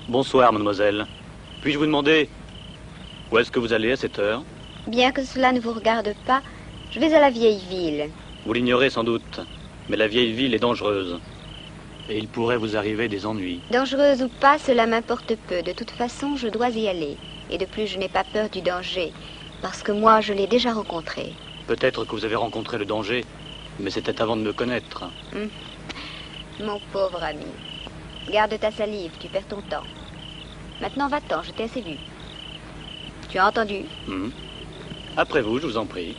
Bonsoir, mademoiselle. Puis-je vous demander où est-ce que vous allez à cette heure? Bien que cela ne vous regarde pas, je vais à la vieille ville. Vous l'ignorez sans doute, mais la vieille ville est dangereuse. Et il pourrait vous arriver des ennuis. Dangereuse ou pas, cela m'importe peu. De toute façon, je dois y aller. Et de plus, je n'ai pas peur du danger, parce que moi, je l'ai déjà rencontré. Peut-être que vous avez rencontré le danger, mais c'était avant de me connaître. Mon pauvre ami. Garde ta salive, tu perds ton temps. Maintenant, va-t'en, je t'ai assez vu. Tu as entendu? Après vous, je vous en prie.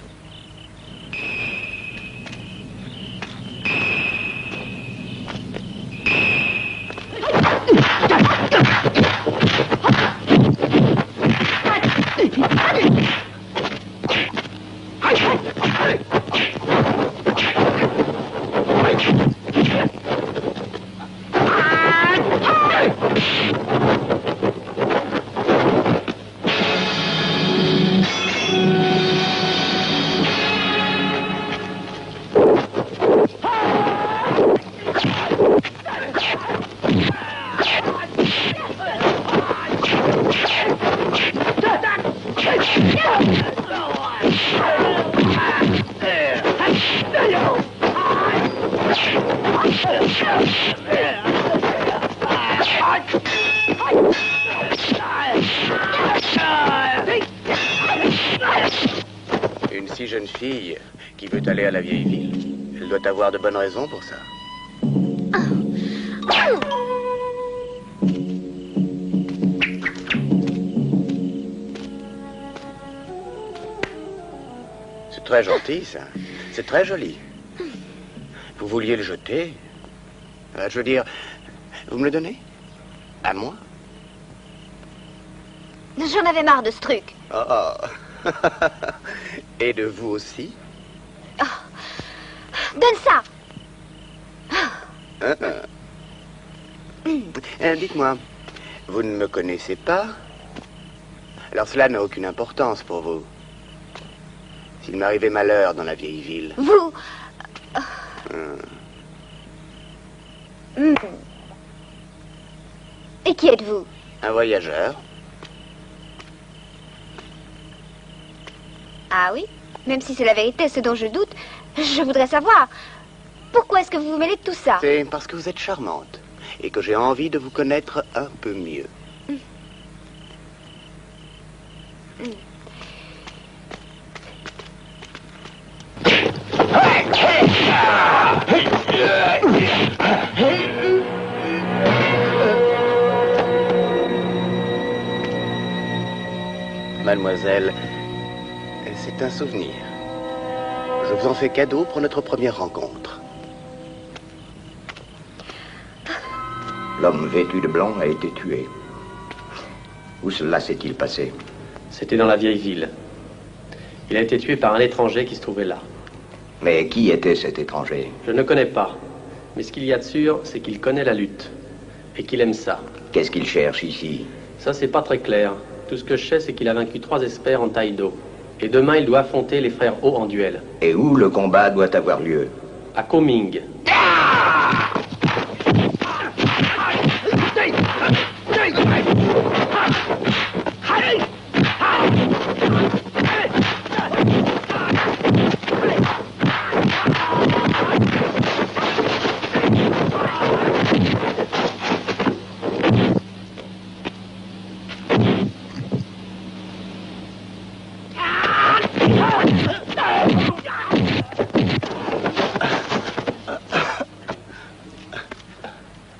Une si jeune fille qui veut aller à la vieille ville, elle doit avoir de bonnes raisons pour ça. C'est très gentil, ça. C'est très joli. Vous vouliez le jeter? Je veux dire, vous me le donnez? À moi? J'en avais marre de ce truc. Oh. Et de vous aussi? Donne ça. Dites-moi, vous ne me connaissez pas? Alors cela n'a aucune importance pour vous. S'il m'arrivait malheur dans la vieille ville. Vous... Et qui êtes-vous? Un voyageur. Ah oui? Même si c'est la vérité, ce dont je doute, je voudrais savoir. Pourquoi est-ce que vous vous mêlez de tout ça? C'est parce que vous êtes charmante et que j'ai envie de vous connaître un peu mieux. Mademoiselle, c'est un souvenir. Je vous en fais cadeau pour notre première rencontre. L'homme vêtu de blanc a été tué. Où cela s'est-il passé? C'était dans la vieille ville. Il a été tué par un étranger qui se trouvait là. Mais qui était cet étranger? Je ne connais pas. Mais ce qu'il y a de sûr, c'est qu'il connaît la lutte. Et qu'il aime ça. Qu'est-ce qu'il cherche ici? Ça, c'est pas très clair. Tout ce que je sais, c'est qu'il a vaincu 3 experts en taïdo. Et demain, il doit affronter les frères Ho en duel. Et où le combat doit avoir lieu? À Koming.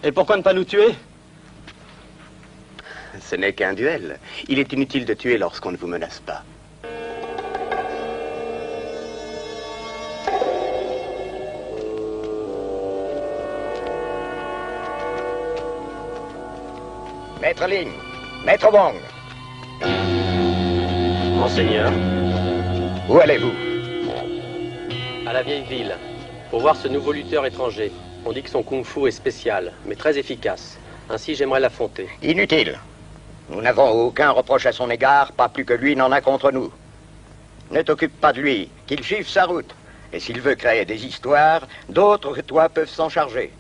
Et pourquoi ne pas nous tuer? Ce n'est qu'un duel. Il est inutile de tuer lorsqu'on ne vous menace pas. Maître Ling, Maître Wang. Monseigneur. Où allez-vous? À la vieille ville. pour voir ce nouveau lutteur étranger. On dit que son kung-fu est spécial, mais très efficace. Ainsi, j'aimerais l'affronter. Inutile. Nous n'avons aucun reproche à son égard, pas plus que lui n'en a contre nous. Ne t'occupe pas de lui, qu'il suive sa route. Et s'il veut créer des histoires, d'autres que toi peuvent s'en charger.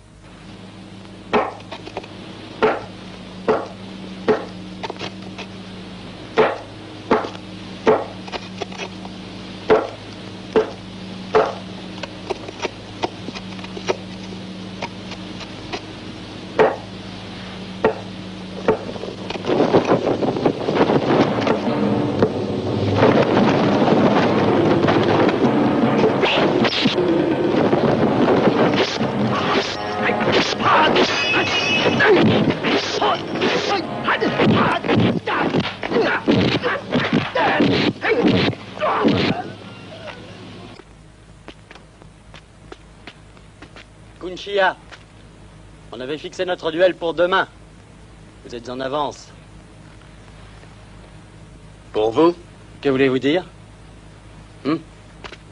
Kunchia, on avait fixé notre duel pour demain. Vous êtes en avance. Pour vous, Que voulez-vous dire?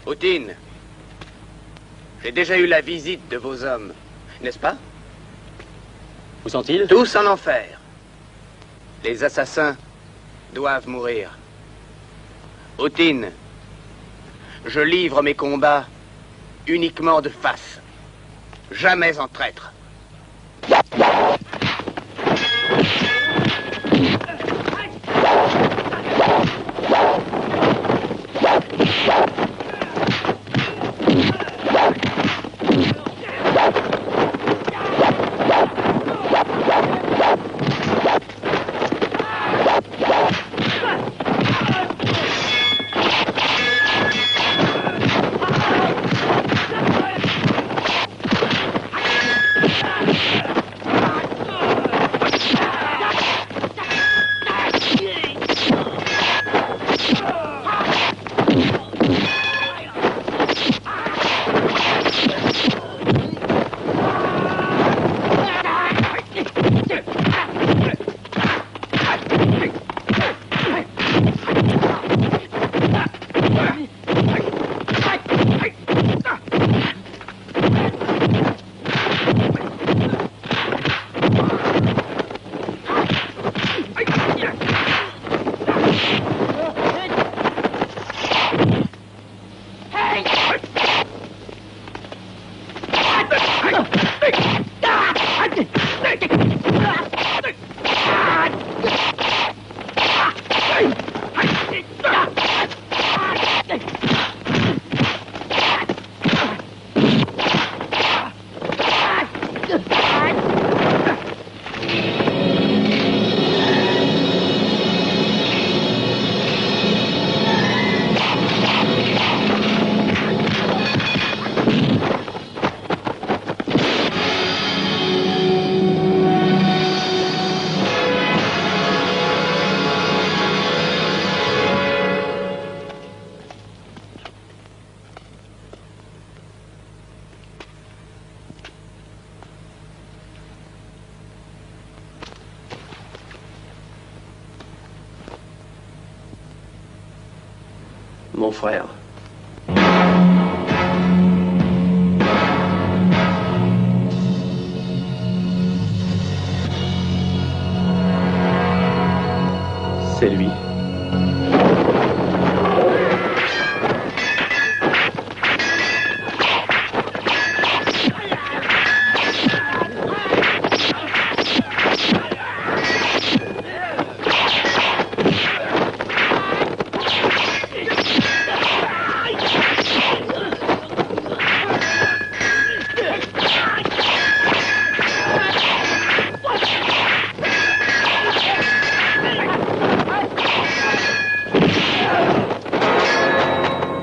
Poutine, j'ai déjà eu la visite de vos hommes, n'est-ce pas? Où sont-ils? Tous en enfer. Les assassins doivent mourir. Poutine, je livre mes combats uniquement de face. Jamais en traître. Mon frère. C'est lui.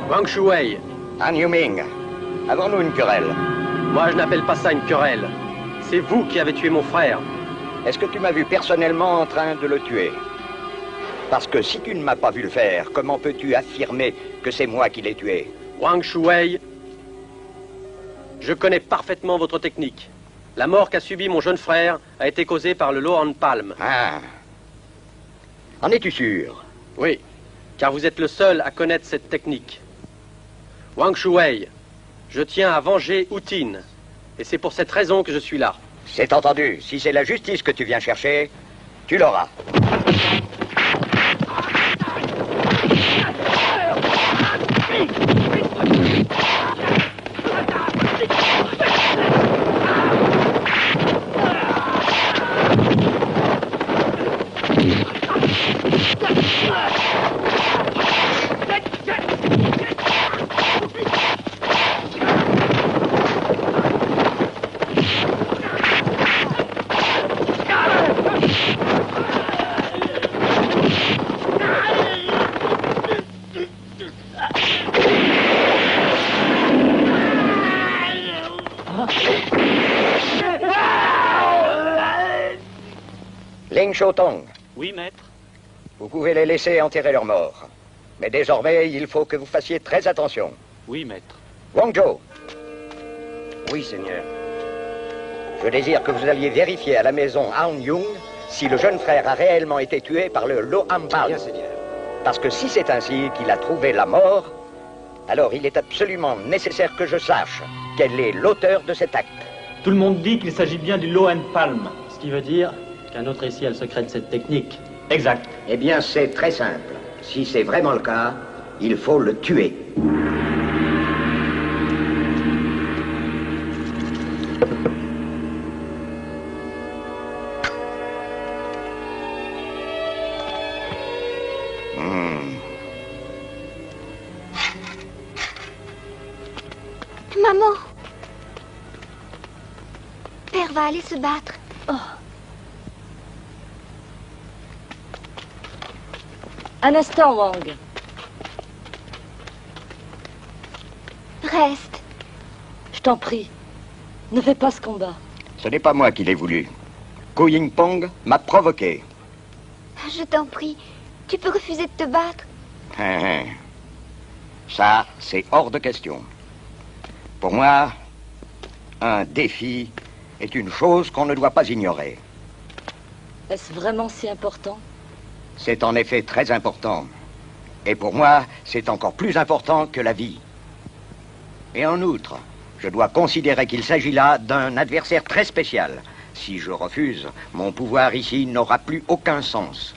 Wang Shuwei. Han Yuming, avons-nous une querelle? Moi, je n'appelle pas ça une querelle. C'est vous qui avez tué mon frère. Est-ce que tu m'as vu personnellement en train de le tuer? Parce que si tu ne m'as pas vu le faire, comment peux-tu affirmer que c'est moi qui l'ai tué? Wang Shuwei, je connais parfaitement votre technique. La mort qu'a subie mon jeune frère a été causée par le Lohan Palm. Ah. En es-tu sûr? Oui, car vous êtes le seul à connaître cette technique. Wang Shuwei, Je tiens à venger Outine. Et c'est pour cette raison que je suis là. C'est entendu. Si c'est la justice que tu viens chercher, tu l'auras. Ling Shotong, Oui, maître. vous pouvez les laisser enterrer leurs morts. Mais désormais, il faut que vous fassiez très attention. Oui, maître. Wangzhou, Oui, Seigneur. je désire que vous alliez vérifier à la maison Han Yung si le jeune frère a réellement été tué par le Lo'ampal. Bien, Seigneur. Parce que si c'est ainsi qu'il a trouvé la mort, alors il est absolument nécessaire que je sache quel est l'auteur de cet acte. Tout le monde dit qu'il s'agit bien du Lo'ampalm. Ce qui veut dire qu'un autre ici a le secret de cette technique. Exact. Eh bien, c'est très simple. Si c'est vraiment le cas, il faut le tuer. Maman! Père va aller se battre. Un instant, Wang. Reste. Je t'en prie. Ne fais pas ce combat. Ce n'est pas moi qui l'ai voulu. Ko Ying-pong m'a provoqué. Je t'en prie. Tu peux refuser de te battre. Ça, c'est hors de question. Pour moi, un défi est une chose qu'on ne doit pas ignorer. Est-ce vraiment si important? C'est en effet très important. Et pour moi, c'est encore plus important que la vie. Et en outre, je dois considérer qu'il s'agit là d'un adversaire très spécial. Si je refuse, mon pouvoir ici n'aura plus aucun sens.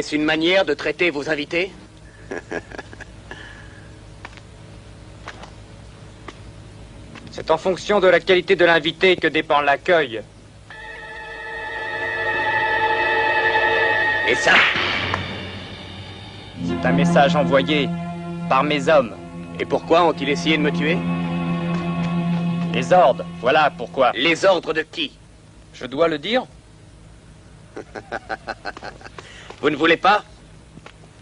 Est-ce une manière de traiter vos invités? C'est en fonction de la qualité de l'invité que dépend l'accueil. Et ça? C'est un message envoyé par mes hommes. Et pourquoi ont-ils essayé de me tuer? Les ordres, voilà pourquoi. Les ordres de qui? Je dois le dire? Vous ne voulez pas?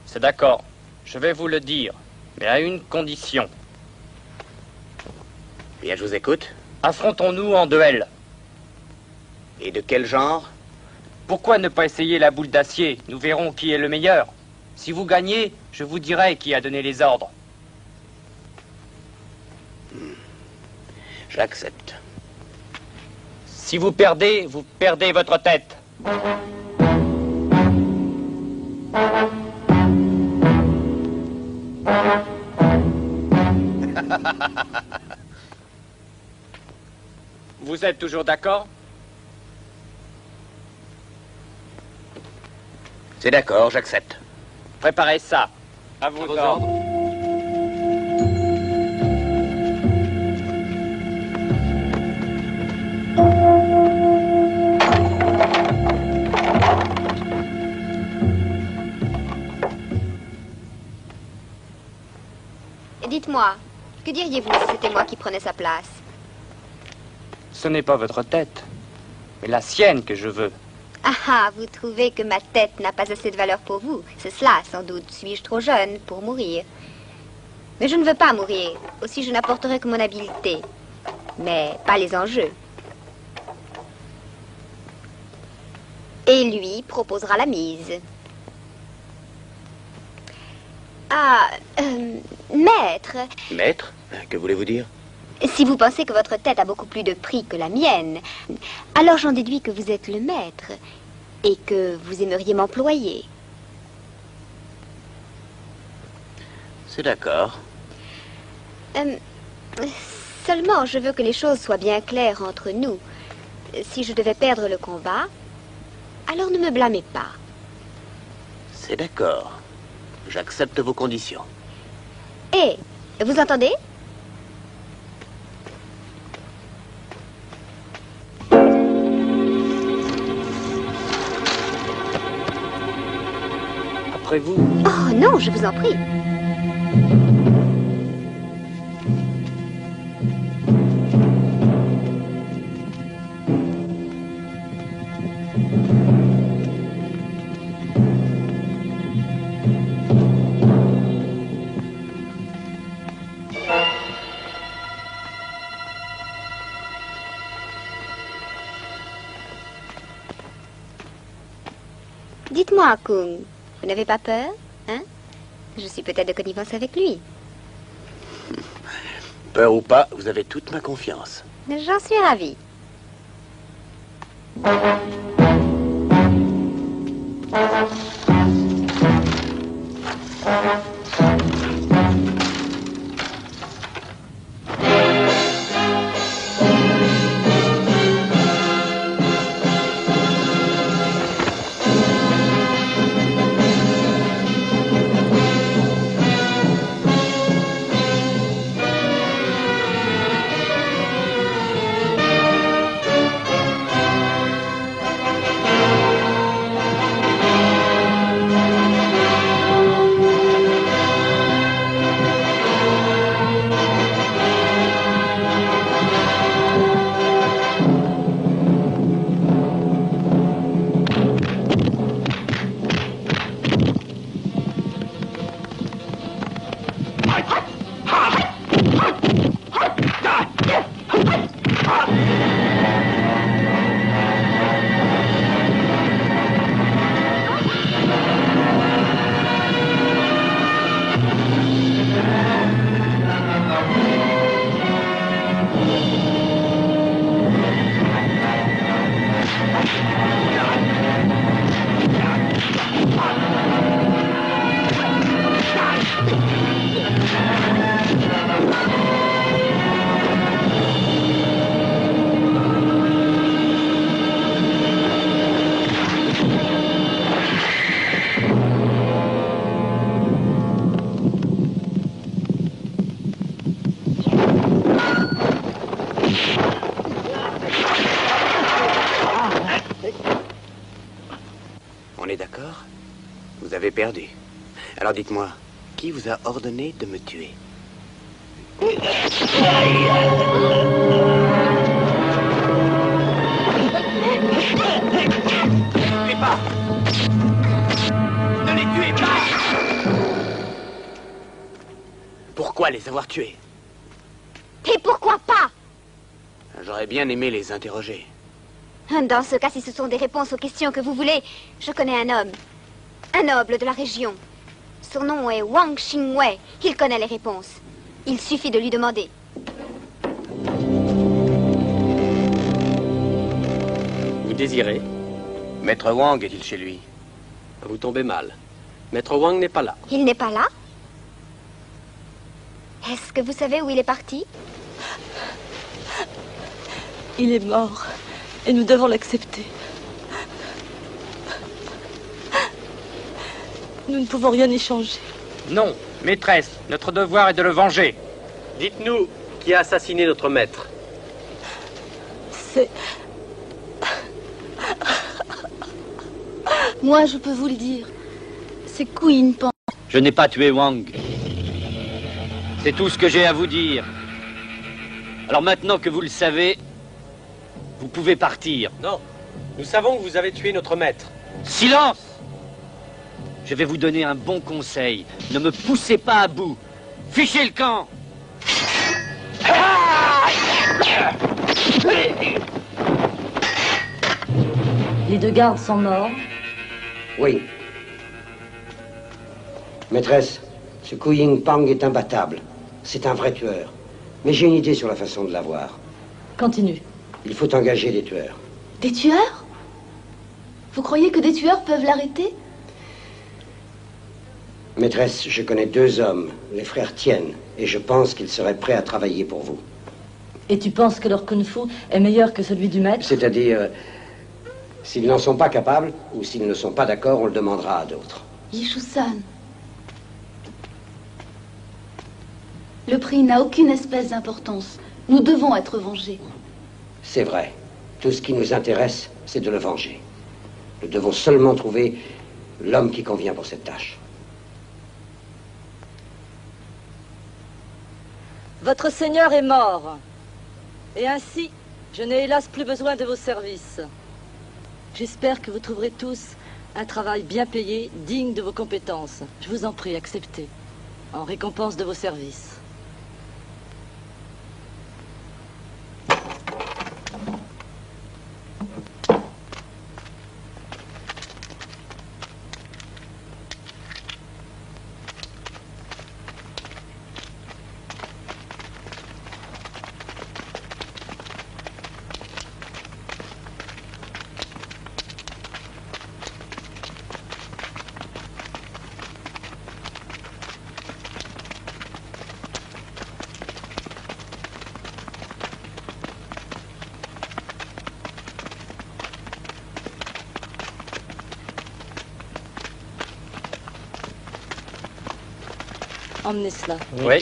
C'est d'accord. Je vais vous le dire, mais à une condition. Bien, je vous écoute. Affrontons-nous en duel. Et de quel genre? Pourquoi ne pas essayer la boule d'acier? Nous verrons qui est le meilleur. Si vous gagnez, je vous dirai qui a donné les ordres. J'accepte. Si vous perdez votre tête. Vous êtes toujours d'accord? C'est d'accord, j'accepte. Préparez ça. À vos ordres. Dites-moi, que diriez-vous si c'était moi qui prenais sa place? Ce n'est pas votre tête, mais la sienne que je veux. Ah ah, vous trouvez que ma tête n'a pas assez de valeur pour vous? C'est cela, sans doute. Suis-je trop jeune pour mourir? Mais je ne veux pas mourir. Aussi, je n'apporterai que mon habileté. Mais pas les enjeux. Et lui proposera la mise. Ah, maître, Maître? Que voulez-vous dire? si vous pensez que votre tête a beaucoup plus de prix que la mienne, alors j'en déduis que vous êtes le maître et que vous aimeriez m'employer. C'est d'accord. Seulement, je veux que les choses soient bien claires entre nous. Si je devais perdre le combat, alors ne me blâmez pas. C'est d'accord. J'accepte vos conditions. Et, vous entendez? Après vous. Oh non, je vous en prie. Dites-moi, Kung, vous n'avez pas peur, hein? Je suis peut-être de connivence avec lui. Peur ou pas, vous avez toute ma confiance. J'en suis ravie. avez perdu. Alors dites-moi, qui vous a ordonné de me tuer? Ne les tuez pas! Ne les tuez pas! Pourquoi les avoir tués? Et pourquoi pas? J'aurais bien aimé les interroger. Dans ce cas, si ce sont des réponses aux questions que vous voulez, je connais un homme. Un noble de la région. Son nom est Wang Xingwei. Il connaît les réponses. Il suffit de lui demander. Vous désirez? Maître Wang est-il chez lui? Vous tombez mal. Maître Wang n'est pas là. Il n'est pas là? Est-ce que vous savez où il est parti? Il est mort. Et nous devons l'accepter. Nous ne pouvons rien y changer. Non, maîtresse, notre devoir est de le venger. Dites-nous qui a assassiné notre maître. C'est... Moi, je peux vous le dire. C'est Queen Pan. Je n'ai pas tué Wang. C'est tout ce que j'ai à vous dire. Alors maintenant que vous le savez, vous pouvez partir. Non, nous savons que vous avez tué notre maître. Silence! Je vais vous donner un bon conseil. Ne me poussez pas à bout. Fichez le camp! Les deux gardes sont morts. Oui. Maîtresse, ce Kuying Pang est imbattable. C'est un vrai tueur. Mais j'ai une idée sur la façon de l'avoir. Continue. Il faut engager des tueurs. Des tueurs? Vous croyez que des tueurs peuvent l'arrêter? Maîtresse, je connais deux hommes, les frères Tien, et je pense qu'ils seraient prêts à travailler pour vous. Et tu penses que leur kung-fu est meilleur que celui du maître? C'est-à-dire, s'ils n'en sont pas capables, ou s'ils ne sont pas d'accord, on le demandera à d'autres. Yishu-san. Le prix n'a aucune espèce d'importance. Nous devons être vengés. C'est vrai. Tout ce qui nous intéresse, c'est de le venger. Nous devons seulement trouver l'homme qui convient pour cette tâche. Votre seigneur est mort. Et ainsi, je n'ai hélas plus besoin de vos services. J'espère que vous trouverez tous un travail bien payé, digne de vos compétences. Je vous en prie, acceptez, en récompense de vos services. Emmenez cela. Oui.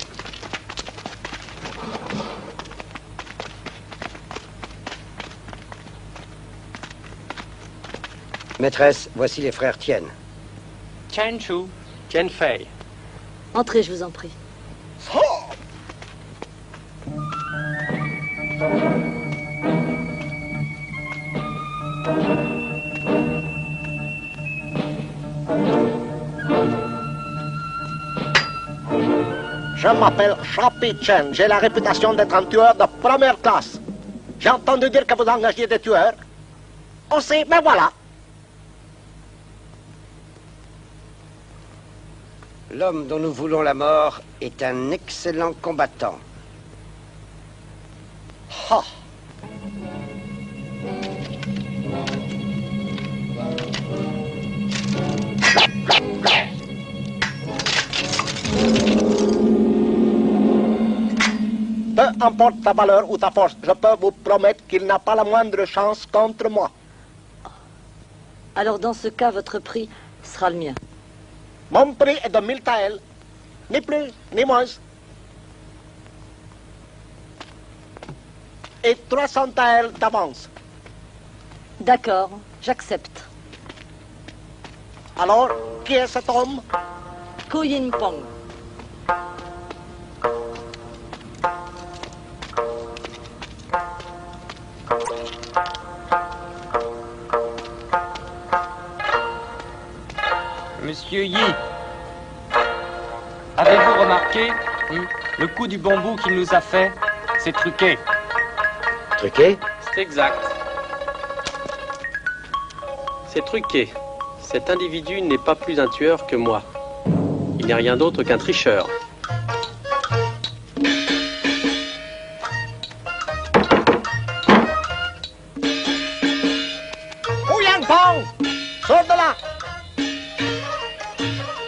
Maîtresse, voici les frères Tien. Chen Chu, Chen Fei. Entrez, je vous en prie. Je m'appelle Shapi Chen. J'ai la réputation d'être un tueur de première classe. J'ai entendu dire que vous engagiez des tueurs. Aussi, mais voilà. L'homme dont nous voulons la mort est un excellent combattant. Ha. Peu importe ta valeur ou ta force, je peux vous promettre qu'il n'a pas la moindre chance contre moi. Alors dans ce cas, votre prix sera le mien. Mon prix est de 1000 taels, ni plus, ni moins. Et 300 taels d'avance. D'accord, j'accepte. Alors, qui est cet homme? Ko Yin Pong. Monsieur Yi, avez-vous remarqué le coup du bambou qu'il nous a fait? C'est truqué. Truqué? C'est exact. C'est truqué. Cet individu n'est pas plus un tueur que moi. Il n'est rien d'autre qu'un tricheur. Hu Yan Pong! Sors de là!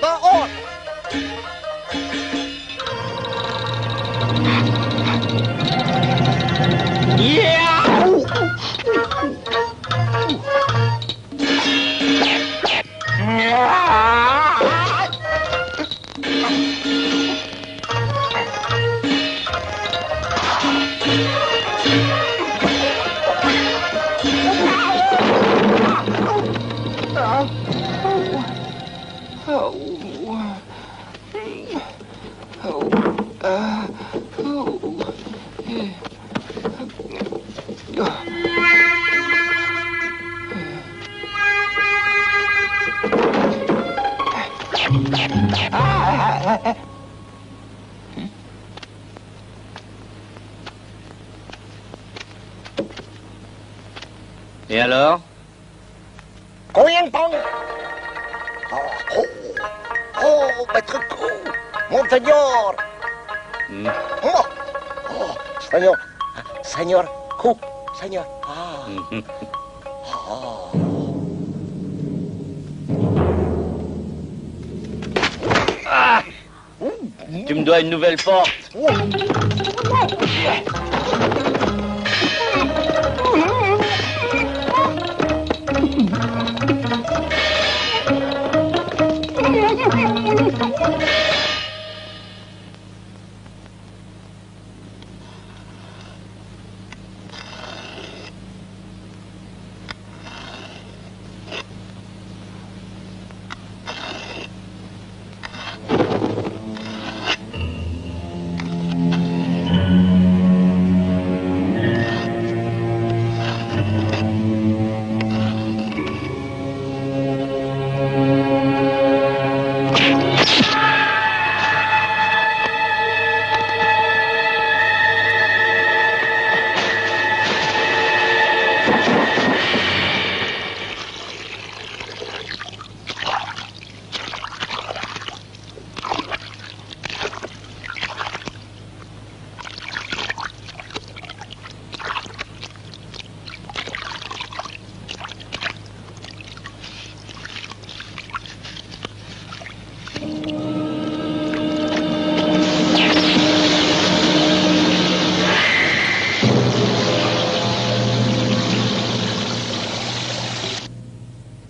Dehors! Et alors? Ko Yin Pong! Oh, maître Ko! Monseigneur! Oh, Seigneur! Seigneur Ko! Seigneur! Ah! Tu me dois une nouvelle porte.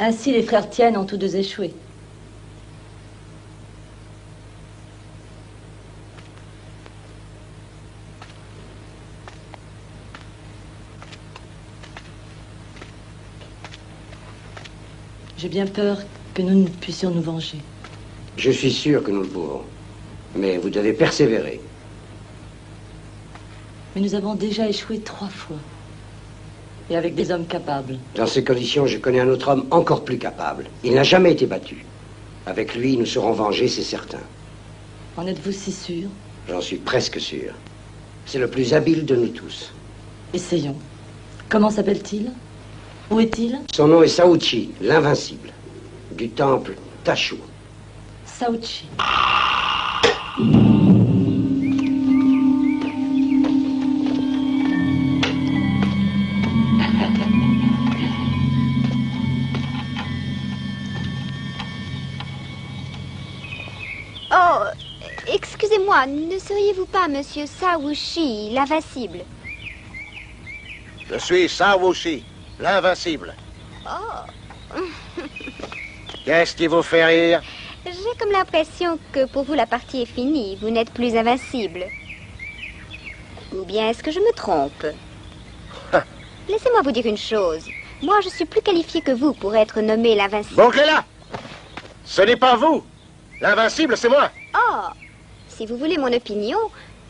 Ainsi, les frères Tien ont tous deux échoué. J'ai bien peur que nous ne puissions nous venger. Je suis sûr que nous le pouvons. Mais vous devez persévérer. Mais nous avons déjà échoué 3 fois. Et avec des hommes capables. Dans ces conditions, je connais un autre homme encore plus capable. Il n'a jamais été battu. Avec lui, nous serons vengés, c'est certain. En êtes-vous si sûr? J'en suis presque sûr. C'est le plus habile de nous tous. Essayons. Comment s'appelle-t-il? Où est-il? Son nom est Saouchi, l'invincible, du temple Tashu. Saouchi. Oh, excusez-moi, ne seriez-vous pas Monsieur Saouchi, l'invincible? Je suis Saouchi, l'invincible. Oh. Qu'est-ce qui vous fait rire? J'ai comme l'impression que pour vous la partie est finie, vous n'êtes plus invincible. Ou bien est-ce que je me trompe? Laissez-moi vous dire une chose. Moi, je suis plus qualifié que vous pour être nommé l'invincible. Bouclez-la! Ce n'est pas vous. L'invincible, c'est moi. Oh, si vous voulez mon opinion,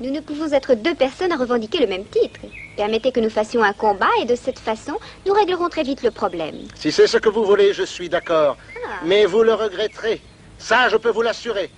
nous ne pouvons être deux personnes à revendiquer le même titre. Permettez que nous fassions un combat et de cette façon, nous réglerons très vite le problème. Si c'est ce que vous voulez, je suis d'accord. Ah. Mais vous le regretterez. Ça, je peux vous l'assurer.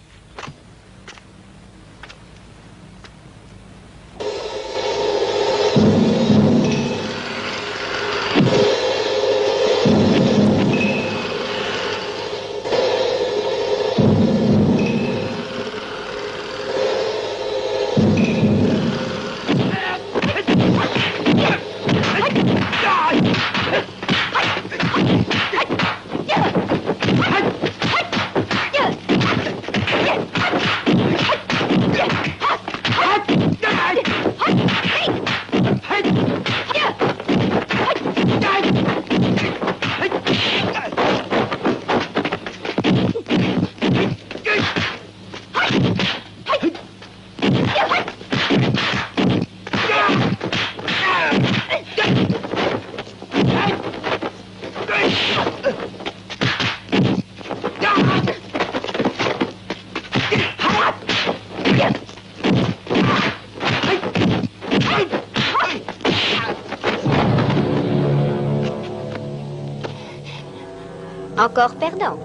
Encore perdant.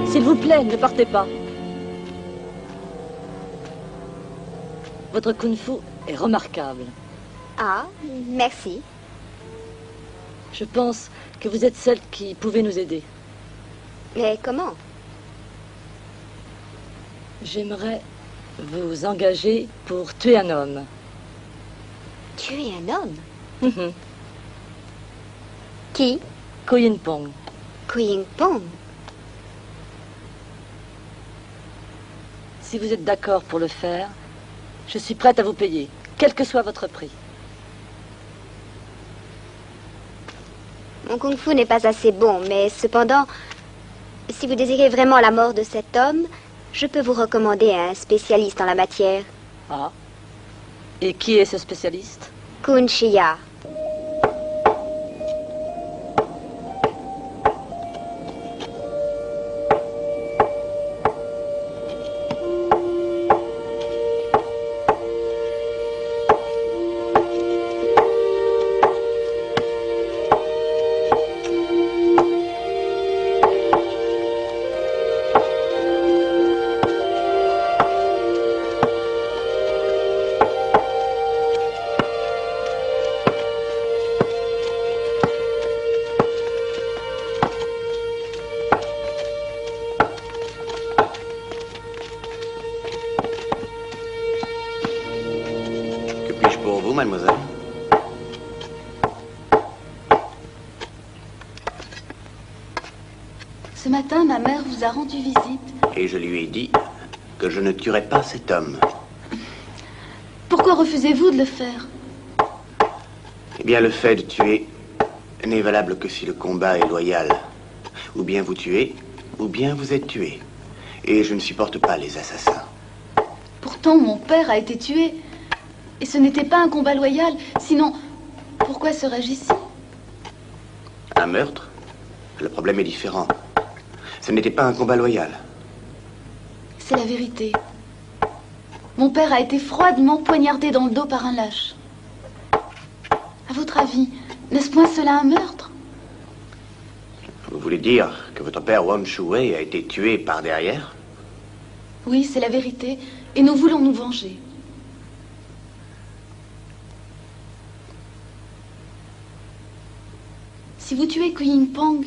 S'il vous plaît, ne partez pas. Votre kung-fu est remarquable. Ah, merci. Je pense que vous êtes celle qui pouvait nous aider. Mais comment? J'aimerais vous engager pour tuer un homme. Tuer un homme? Qui? Ko Yin Pong. Ko Yin Pong? Si vous êtes d'accord pour le faire, je suis prête à vous payer, quel que soit votre prix. Mon kung-fu n'est pas assez bon, mais cependant, si vous désirez vraiment la mort de cet homme, je peux vous recommander un spécialiste en la matière. Ah. Et qui est ce spécialiste? Kun Shia. Mademoiselle. Ce matin, ma mère vous a rendu visite. Et je lui ai dit que je ne tuerais pas cet homme. Pourquoi refusez-vous de le faire? Eh bien, le fait de tuer n'est valable que si le combat est loyal. Ou bien vous tuez, ou bien vous êtes tué. Et je ne supporte pas les assassins. Pourtant, mon père a été tué. Et ce n'était pas un combat loyal. Sinon, pourquoi serais-je ici? Un meurtre? Le problème est différent. Ce n'était pas un combat loyal. C'est la vérité. Mon père a été froidement poignardé dans le dos par un lâche. À votre avis, n'est-ce point cela un meurtre? Vous voulez dire que votre père Wang Shuwei a été tué par derrière? Oui, c'est la vérité. Et nous voulons nous venger. Si vous tuez Ko Yin Pong,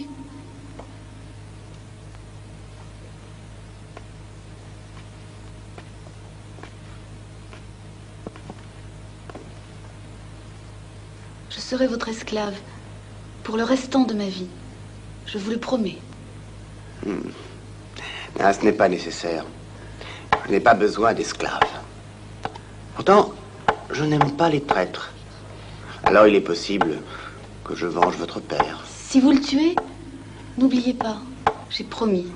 je serai votre esclave pour le restant de ma vie. Je vous le promets. Ah, ce n'est pas nécessaire. Je n'ai pas besoin d'esclaves. Pourtant, je n'aime pas les traîtres. Alors il est possible que je venge votre père. Si vous le tuez, n'oubliez pas, j'ai promis.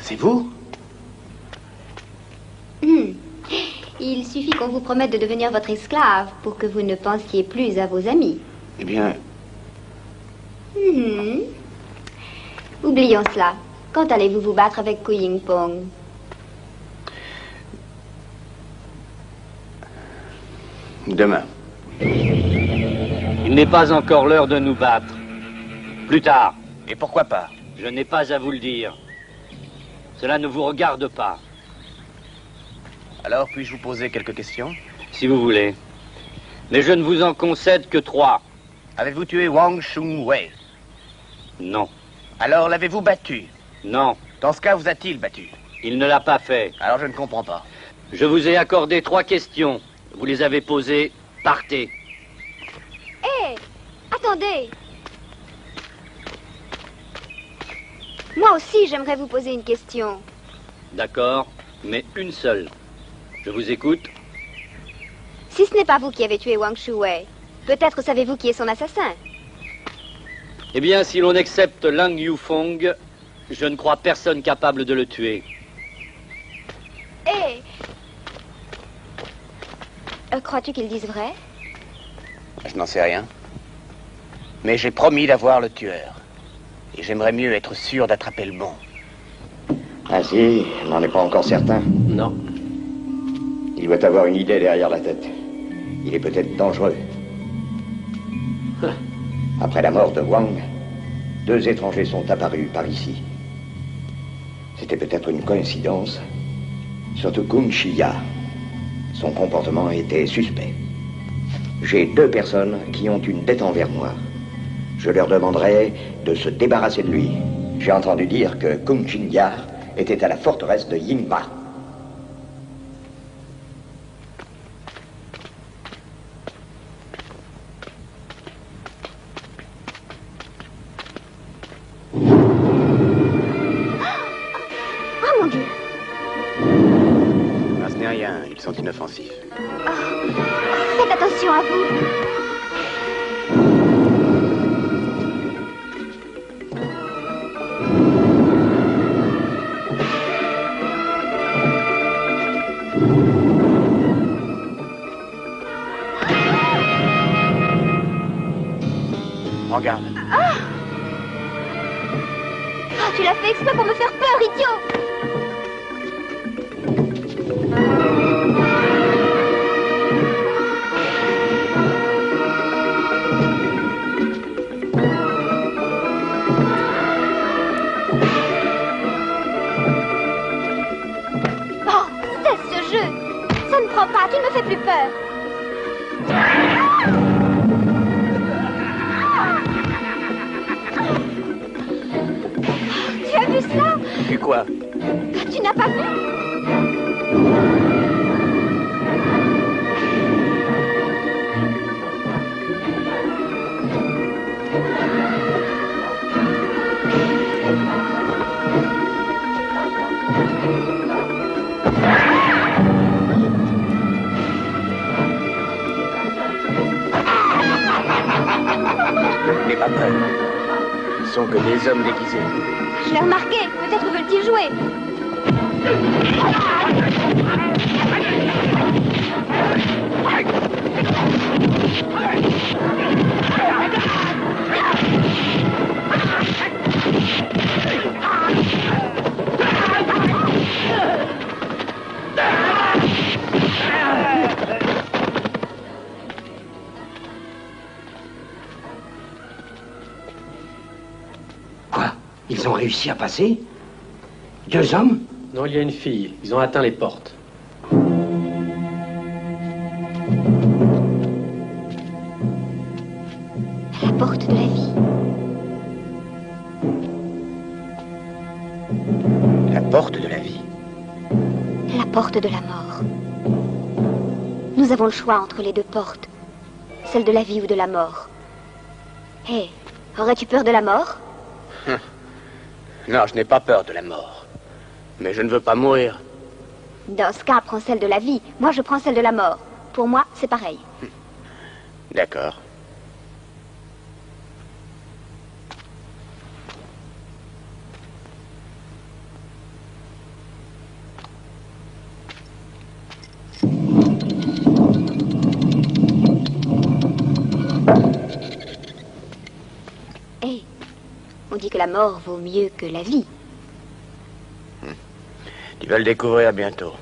C'est vous? Il suffit qu'on vous promette de devenir votre esclave pour que vous ne pensiez plus à vos amis. Eh bien... Oublions cela. Quand allez-vous vous battre avec Ku Ying Pong? Demain. Il n'est pas encore l'heure de nous battre. Plus tard. Et pourquoi pas? Je n'ai pas à vous le dire. Cela ne vous regarde pas. Alors, puis-je vous poser quelques questions? Si vous voulez. Mais je ne vous en concède que 3. Avez-vous tué Wang Chun-wei? Non. Alors, l'avez-vous battu? Non. Dans ce cas, vous a-t-il battu? Il ne l'a pas fait. Alors, je ne comprends pas. Je vous ai accordé 3 questions. Vous les avez posées. Partez. Hé, attendez. Moi aussi, j'aimerais vous poser une question. D'accord, mais une seule. Je vous écoute. Si ce n'est pas vous qui avez tué Wang Shuwei, peut-être savez-vous qui est son assassin? Eh bien, si l'on accepte Lang Yufeng, je ne crois personne capable de le tuer. Hé, crois-tu qu'ils disent vrai? Je n'en sais rien. Mais j'ai promis d'avoir le tueur. Et j'aimerais mieux être sûr d'attraper le bon. Ah si, on n'en est pas encore certain. Non. Il doit avoir une idée derrière la tête. Il est peut-être dangereux. Après la mort de Wang, 2 étrangers sont apparus par ici. C'était peut-être une coïncidence. Surtout Kung Chiya. Son comportement était suspect. J'ai 2 personnes qui ont une dette envers moi. Je leur demanderai de se débarrasser de lui. J'ai entendu dire que Kung Chiya était à la forteresse de Yingba. Oh mon Dieu! Ah, ce n'est rien, ils sont inoffensifs. Faites attention à vous. Regarde. Ah, tu l'as fait exprès pour me faire peur, idiot! Oh, cesse ce jeu! Ça ne prend pas, tu ne me fais plus peur! Tu as vu cela? Vu quoi? Tu n'as pas vu? N'aie pas peur. Ils sont que des hommes déguisés. Je l'ai remarqué. Peut-être veulent-ils jouer. Quoi? Ils ont réussi à passer? 2 hommes? Non, il y a une fille. Ils ont atteint les portes. La porte de la vie. La porte de la vie. La porte de la mort. Nous avons le choix entre les 2 portes. Celle de la vie ou de la mort. Hé, aurais-tu peur de la mort? Non, je n'ai pas peur de la mort. Mais je ne veux pas mourir. Dans ce cas, prends celle de la vie. Moi, je prends celle de la mort. Pour moi, c'est pareil. D'accord. dit que la mort vaut mieux que la vie. Tu vas le découvrir bientôt.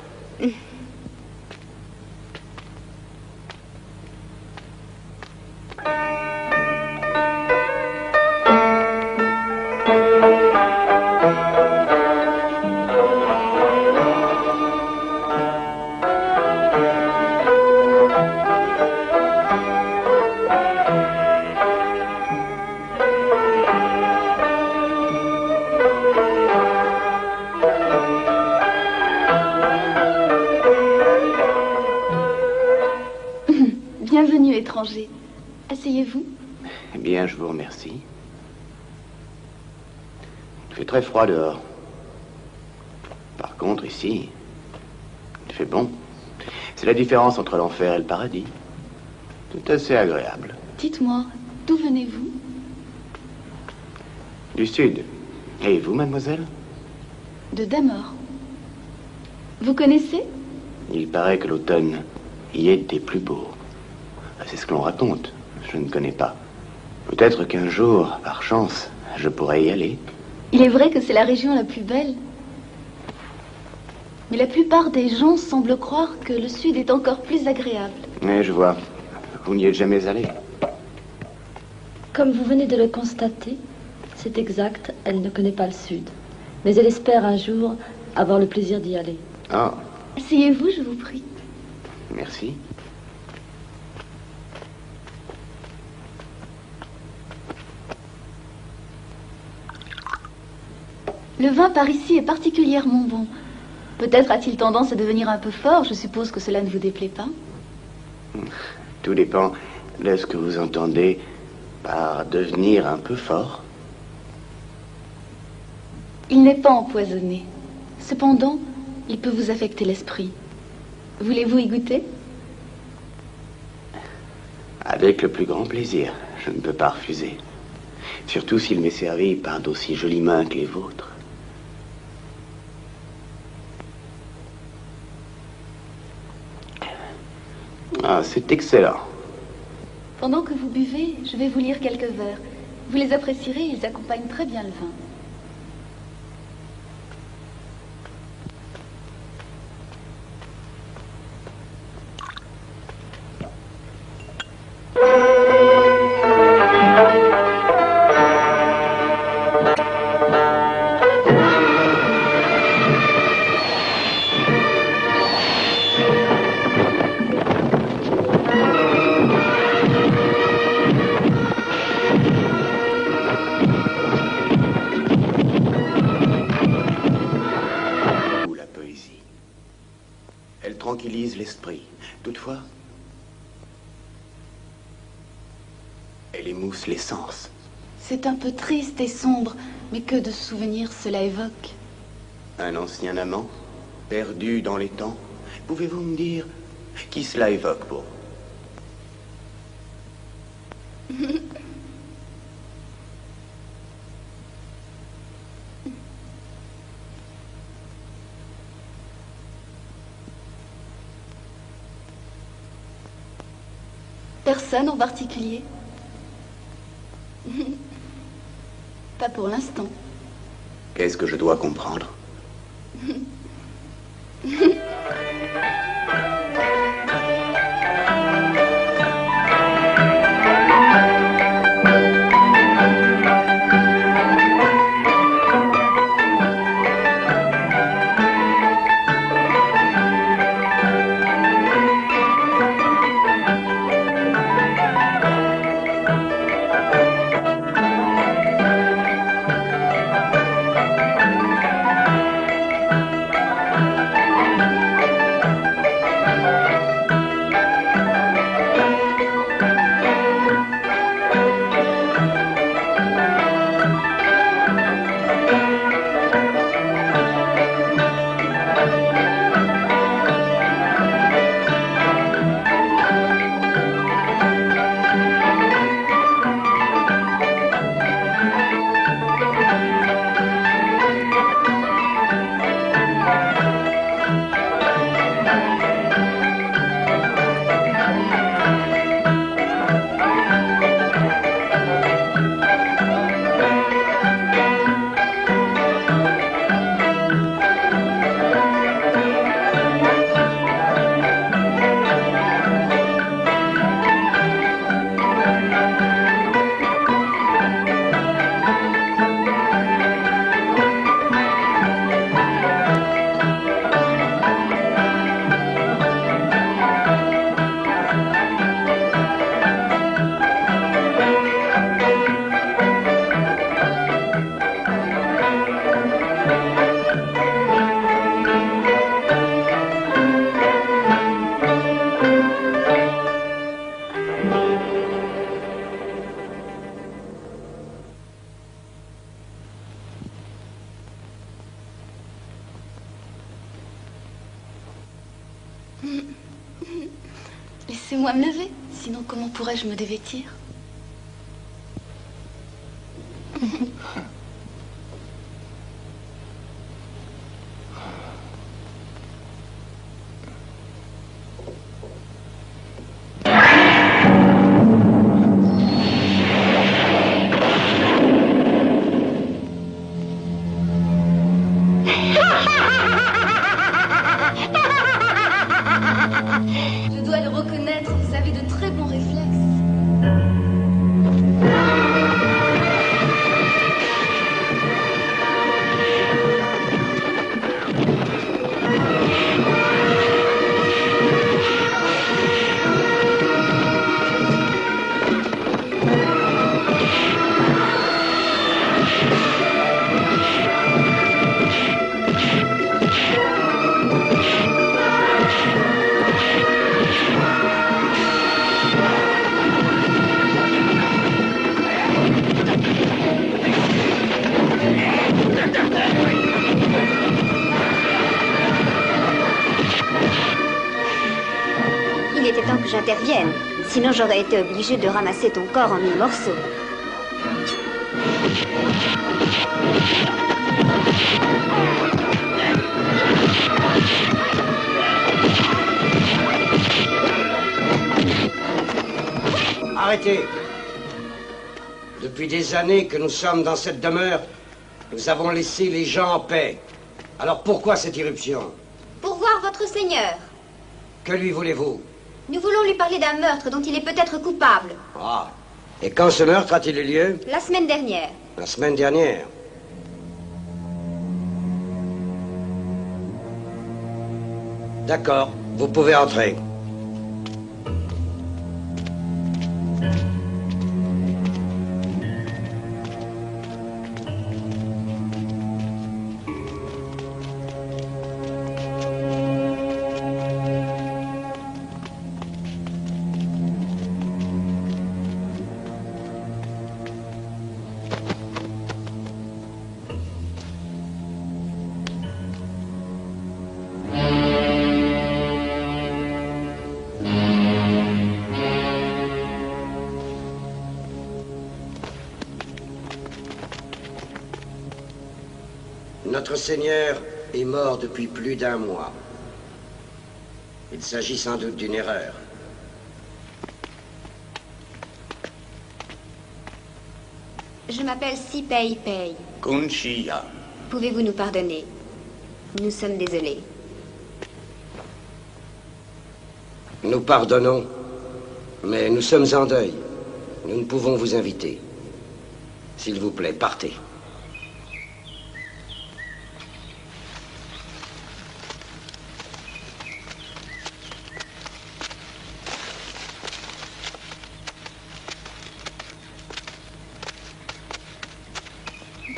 Bienvenue, étranger. Asseyez-vous. Eh bien, je vous remercie. Il fait très froid dehors. Par contre, ici, il fait bon. C'est la différence entre l'enfer et le paradis. Tout assez agréable. Dites-moi, d'où venez-vous? Du sud. Et vous, mademoiselle? De Damor. Vous connaissez? Il paraît que l'automne y est des plus beaux. C'est ce que l'on raconte. Je ne connais pas. Peut-être qu'un jour, par chance, je pourrais y aller. Il est vrai que c'est la région la plus belle. Mais la plupart des gens semblent croire que le sud est encore plus agréable. Mais je vois. Vous n'y êtes jamais allé. Comme vous venez de le constater, c'est exact, elle ne connaît pas le sud. Mais elle espère un jour avoir le plaisir d'y aller. Oh, Asseyez-vous, je vous prie. merci. Le vin par ici est particulièrement bon. Peut-être a-t-il tendance à devenir un peu fort. Je suppose que cela ne vous déplaît pas. Tout dépend de ce que vous entendez par devenir un peu fort. Il n'est pas empoisonné. Cependant, il peut vous affecter l'esprit. Voulez-vous y goûter? Avec le plus grand plaisir. Je ne peux pas refuser. Surtout s'il m'est servi par d'aussi jolies mains que les vôtres. Ah, c'est excellent. Pendant que vous buvez, je vais vous lire quelques vers. Vous les apprécierez, ils accompagnent très bien le vin. Tranquillise l'esprit. Toutefois, elle émousse les sens. C'est un peu triste et sombre, mais que de souvenirs cela évoque. Un ancien amant, perdu dans les temps. Pouvez-vous me dire qui cela évoque pour vous? Personne en particulier? Pas pour l'instant. Qu'est-ce que je dois comprendre? Laissez-moi me lever, sinon comment pourrais-je me dévêtir? Je dois le reconnaître, vous avez de très bons réflexes. Il était temps que j'intervienne, sinon j'aurais été obligée de ramasser ton corps en 1000 morceaux. Arrêtez. Depuis des années que nous sommes dans cette demeure, nous avons laissé les gens en paix. Alors pourquoi cette irruption? Pour voir votre seigneur. Que lui voulez-vous? Nous voulons lui parler d'un meurtre dont il est peut-être coupable. Ah. Et quand ce meurtre a-t-il eu lieu? La semaine dernière. La semaine dernière. D'accord, vous pouvez entrer. Notre Seigneur est mort depuis plus d'1 mois. Il s'agit sans doute d'une erreur. Je m'appelle Si Pei Pei. Kunchiya. Pouvez-vous nous pardonner? Nous sommes désolés. Nous pardonnons, mais nous sommes en deuil. Nous ne pouvons vous inviter. S'il vous plaît, partez.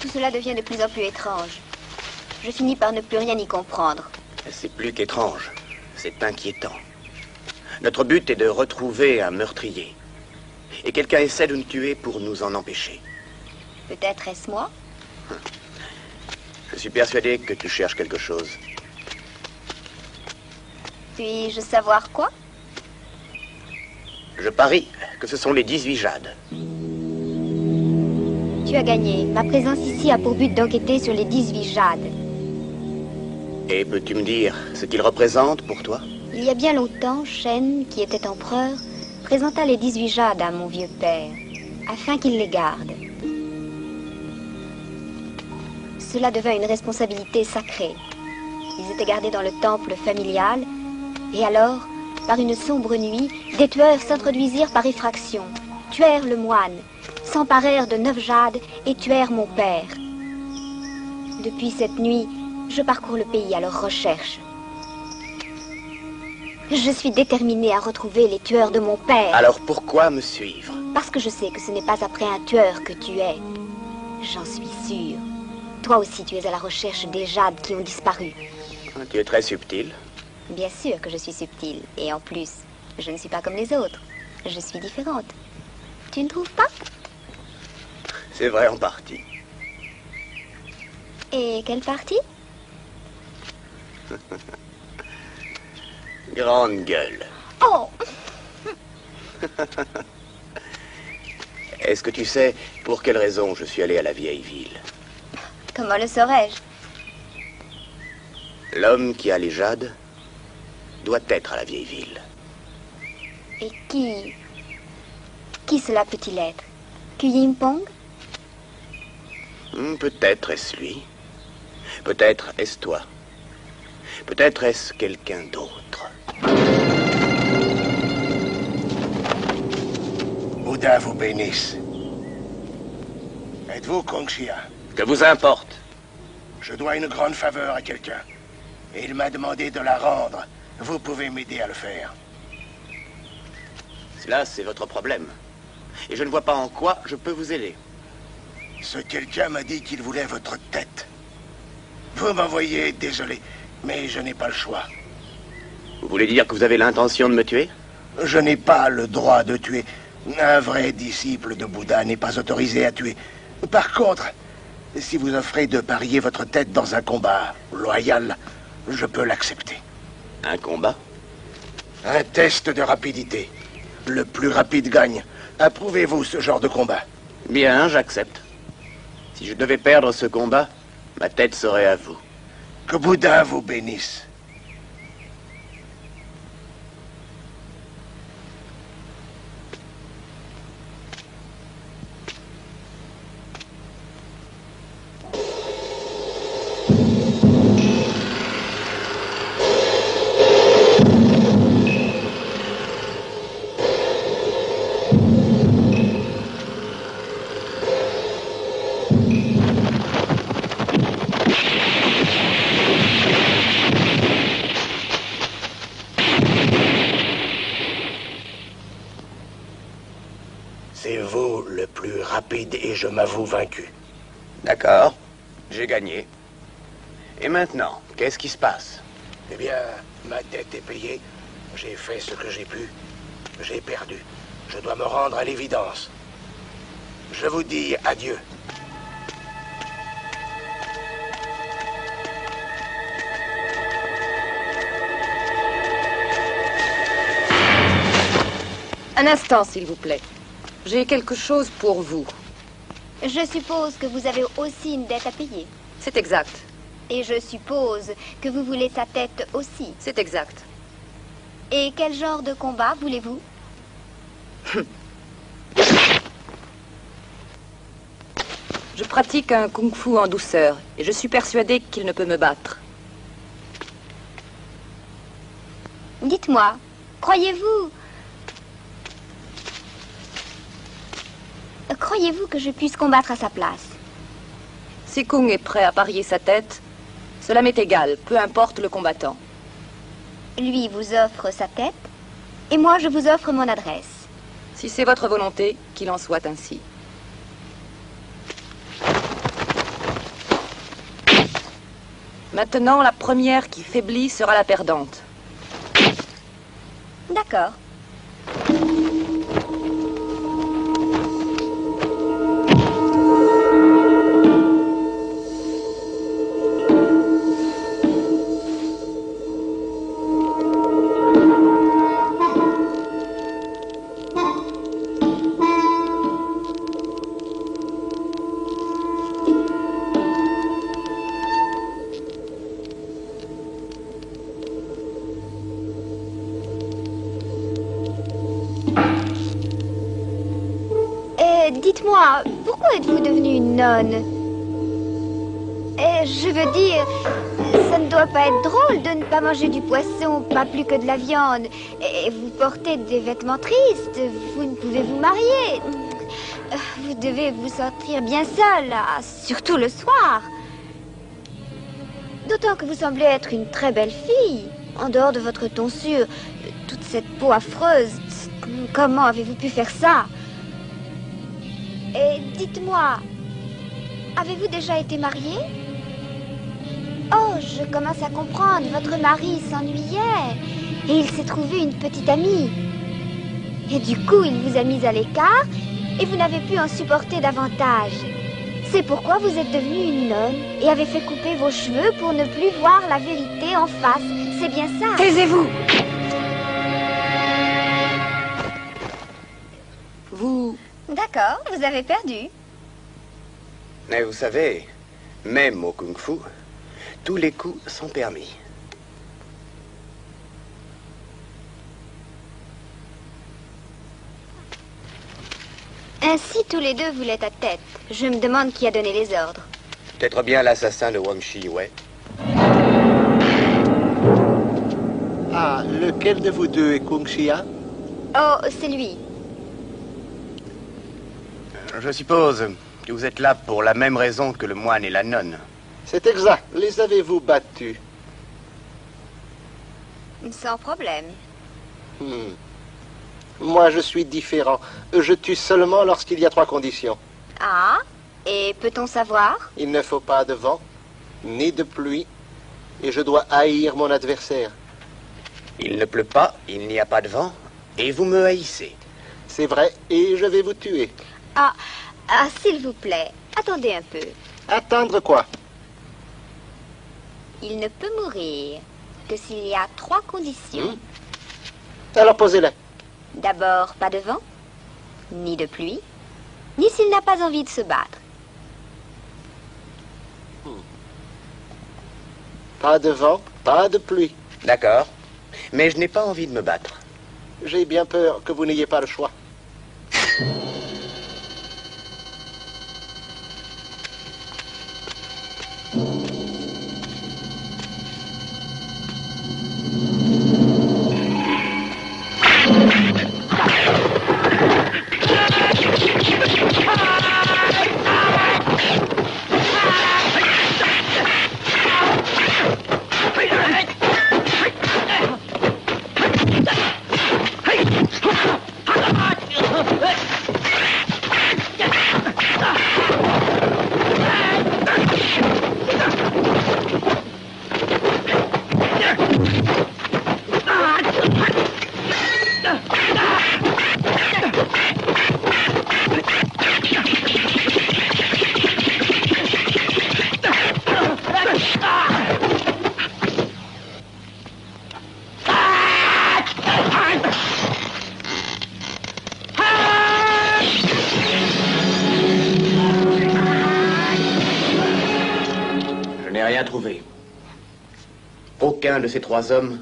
Tout cela devient de plus en plus étrange. Je finis par ne plus rien y comprendre. C'est plus qu'étrange. C'est inquiétant. Notre but est de retrouver un meurtrier. Et quelqu'un essaie de nous tuer pour nous en empêcher. Peut-être est-ce moi? Je suis persuadé que tu cherches quelque chose. Puis-je savoir quoi? Je parie que ce sont les 18 jades. Tu as gagné. Ma présence ici a pour but d'enquêter sur les 18 jades. Et peux-tu me dire ce qu'ils représentent pour toi? Il y a bien longtemps, Shen, qui était empereur, présenta les 18 jades à mon vieux père, afin qu'il les garde. Cela devint une responsabilité sacrée. Ils étaient gardés dans le temple familial, et alors, par une sombre nuit, des tueurs s'introduisirent par effraction, tuèrent le moine, s'emparèrent de 9 jades et tuèrent mon père. Depuis cette nuit, je parcours le pays à leur recherche. Je suis déterminée à retrouver les tueurs de mon père. Alors pourquoi me suivre? Parce que je sais que ce n'est pas après un tueur que tu es. J'en suis sûre. Toi aussi, tu es à la recherche des jades qui ont disparu. Tu es très subtil. Bien sûr que je suis subtile. Et en plus, je ne suis pas comme les autres. Je suis différente. Tu ne trouves pas? C'est vrai en partie. Et quelle partie? Grande gueule. Oh! Est-ce que tu sais pour quelle raison je suis allé à la vieille ville? Comment le saurais-je? L'homme qui a les jades doit être à la vieille ville. Et qui cela peut-il être? Cuyimpong? Peut-être est-ce lui. Peut-être est-ce toi. Peut-être est-ce quelqu'un d'autre. Bouddha vous bénisse. Êtes-vous Kongxia? Que vous importe? Je dois une grande faveur à quelqu'un. Et il m'a demandé de la rendre. Vous pouvez m'aider à le faire. Cela, c'est votre problème. Et je ne vois pas en quoi je peux vous aider. Ce quelqu'un m'a dit qu'il voulait votre tête. Vous m'envoyez, désolé, mais je n'ai pas le choix. Vous voulez dire que vous avez l'intention de me tuer? Je n'ai pas le droit de tuer. Un vrai disciple de Bouddha n'est pas autorisé à tuer. Par contre, si vous offrez de parier votre tête dans un combat loyal, je peux l'accepter. Un combat? Un test de rapidité. Le plus rapide gagne. Approuvez-vous ce genre de combat? Bien, j'accepte. Si je devais perdre ce combat, ma tête serait à vous. Que Bouddha vous bénisse. C'est vous le plus rapide et je m'avoue vaincu. D'accord, j'ai gagné. Et maintenant, qu'est-ce qui se passe? Eh bien, ma dette est payée. J'ai fait ce que j'ai pu. J'ai perdu. Je dois me rendre à l'évidence. Je vous dis adieu. Un instant, s'il vous plaît. J'ai quelque chose pour vous. Je suppose que vous avez aussi une dette à payer. C'est exact. Et je suppose que vous voulez sa tête aussi. C'est exact. Et quel genre de combat voulez-vous? Je pratique un kung-fu en douceur et je suis persuadée qu'il ne peut me battre. Dites-moi, croyez-vous que je puisse combattre à sa place? Si Kung est prêt à parier sa tête, cela m'est égal, peu importe le combattant. Lui vous offre sa tête, et moi je vous offre mon adresse. Si c'est votre volonté, qu'il en soit ainsi. Maintenant, la première qui faiblit sera la perdante. D'accord. Dites-moi, pourquoi êtes-vous devenue une nonne? Je veux dire, ça ne doit pas être drôle de ne pas manger du poisson, pas plus que de la viande. Et vous portez des vêtements tristes, vous ne pouvez vous marier. Vous devez vous sentir bien seule, surtout le soir. D'autant que vous semblez être une très belle fille, en dehors de votre tonsure, toute cette peau affreuse. Comment avez-vous pu faire ça? Et dites-moi, avez-vous déjà été mariée? Oh, je commence à comprendre. Votre mari s'ennuyait et il s'est trouvé une petite amie. Et du coup, il vous a mis à l'écart et vous n'avez pu en supporter davantage. C'est pourquoi vous êtes devenue une nonne et avez fait couper vos cheveux pour ne plus voir la vérité en face. C'est bien ça? Taisez-vous! D'accord, vous avez perdu. Mais vous savez, même au kung-fu, tous les coups sont permis. Ainsi, tous les deux voulaient ta tête. Je me demande qui a donné les ordres. Peut-être bien l'assassin de Wang Shi-Wei. Ah, lequel de vous deux est Kung Xia? Oh, c'est lui. Je suppose que vous êtes là pour la même raison que le moine et la nonne. C'est exact. Les avez-vous battus? Sans problème. Moi, je suis différent. Je tue seulement lorsqu'il y a 3 conditions. Ah, et peut-on savoir? Il ne faut pas de vent, ni de pluie, et je dois haïr mon adversaire. Il ne pleut pas, il n'y a pas de vent, et vous me haïssez. C'est vrai, et je vais vous tuer. Ah, s'il vous plaît, attendez un peu. Attendre quoi? Il ne peut mourir que s'il y a 3 conditions. Alors posez-les. D'abord, pas de vent, ni de pluie, ni s'il n'a pas envie de se battre. Pas de vent, pas de pluie. D'accord, mais je n'ai pas envie de me battre. J'ai bien peur que vous n'ayez pas le choix. Aucun de ces 3 hommes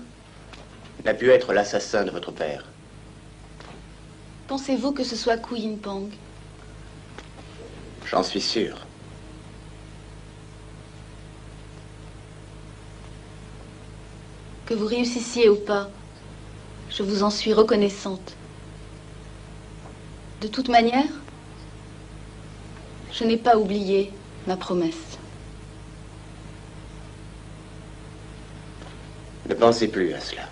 n'a pu être l'assassin de votre père. Pensez-vous que ce soit Ku Yin Pang? J'en suis sûr. Que vous réussissiez ou pas, je vous en suis reconnaissante. De toute manière, je n'ai pas oublié ma promesse. Ne pensez plus à cela.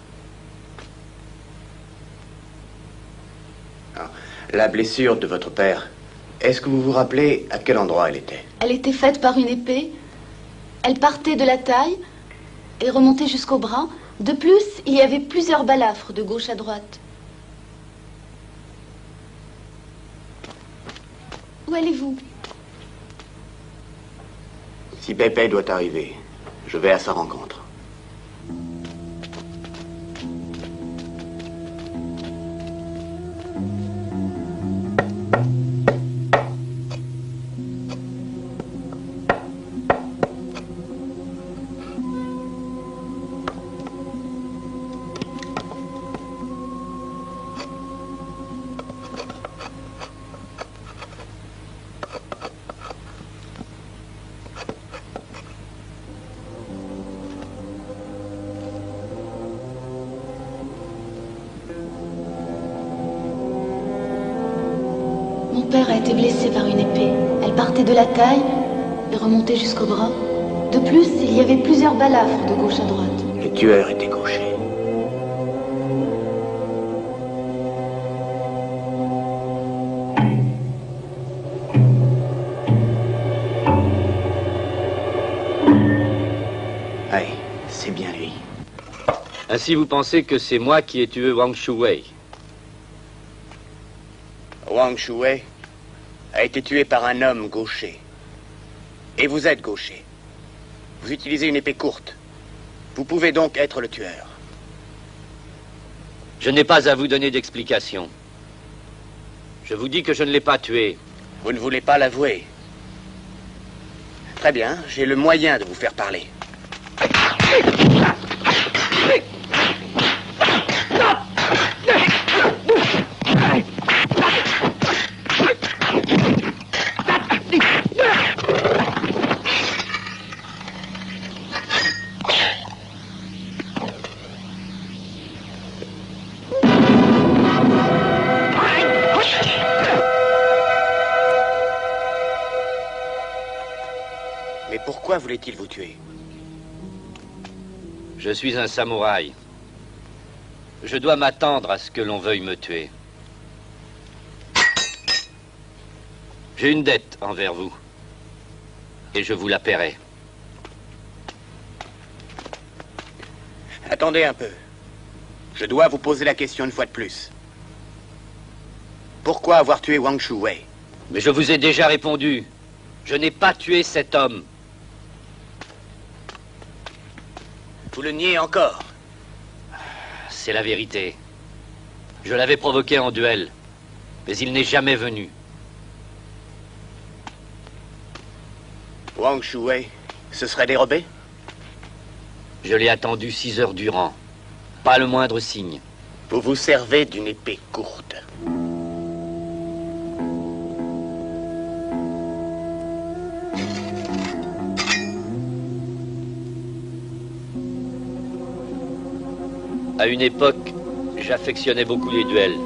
Alors, la blessure de votre père, est-ce que vous vous rappelez à quel endroit elle était? Elle était faite par une épée. Elle partait de la taille et remontait jusqu'au bras. De plus, il y avait plusieurs balafres de gauche à droite. Où allez-vous? Si Pépé doit arriver, je vais à sa rencontre. Mon père a été blessé par une épée. Elle partait de la taille et remontait jusqu'au bras. De plus, il y avait plusieurs balafres de gauche à droite. Le tueur était gaucher. Oui, c'est bien lui. Ainsi, vous pensez que c'est moi qui ai tué Wang Shi-Wei? Wang Shi-Wei a été tué par un homme gaucher. Et vous êtes gaucher. Vous utilisez une épée courte. Vous pouvez donc être le tueur. Je n'ai pas à vous donner d'explication. Je vous dis que je ne l'ai pas tué. Vous ne voulez pas l'avouer. Très bien, j'ai le moyen de vous faire parler. Mais pourquoi voulait-il vous tuer? Je suis un samouraï. Je dois m'attendre à ce que l'on veuille me tuer. J'ai une dette envers vous. Et je vous la paierai. Attendez un peu. Je dois vous poser la question une fois de plus. Pourquoi avoir tué Wang Shuwei? Mais je vous ai déjà répondu. Je n'ai pas tué cet homme. Vous le niez encore? C'est la vérité. Je l'avais provoqué en duel, mais il n'est jamais venu. Wang Shuwei se serait dérobé? Je l'ai attendu 6 heures durant. Pas le moindre signe. Vous vous servez d'une épée courte. À une époque, j'affectionnais beaucoup les duels.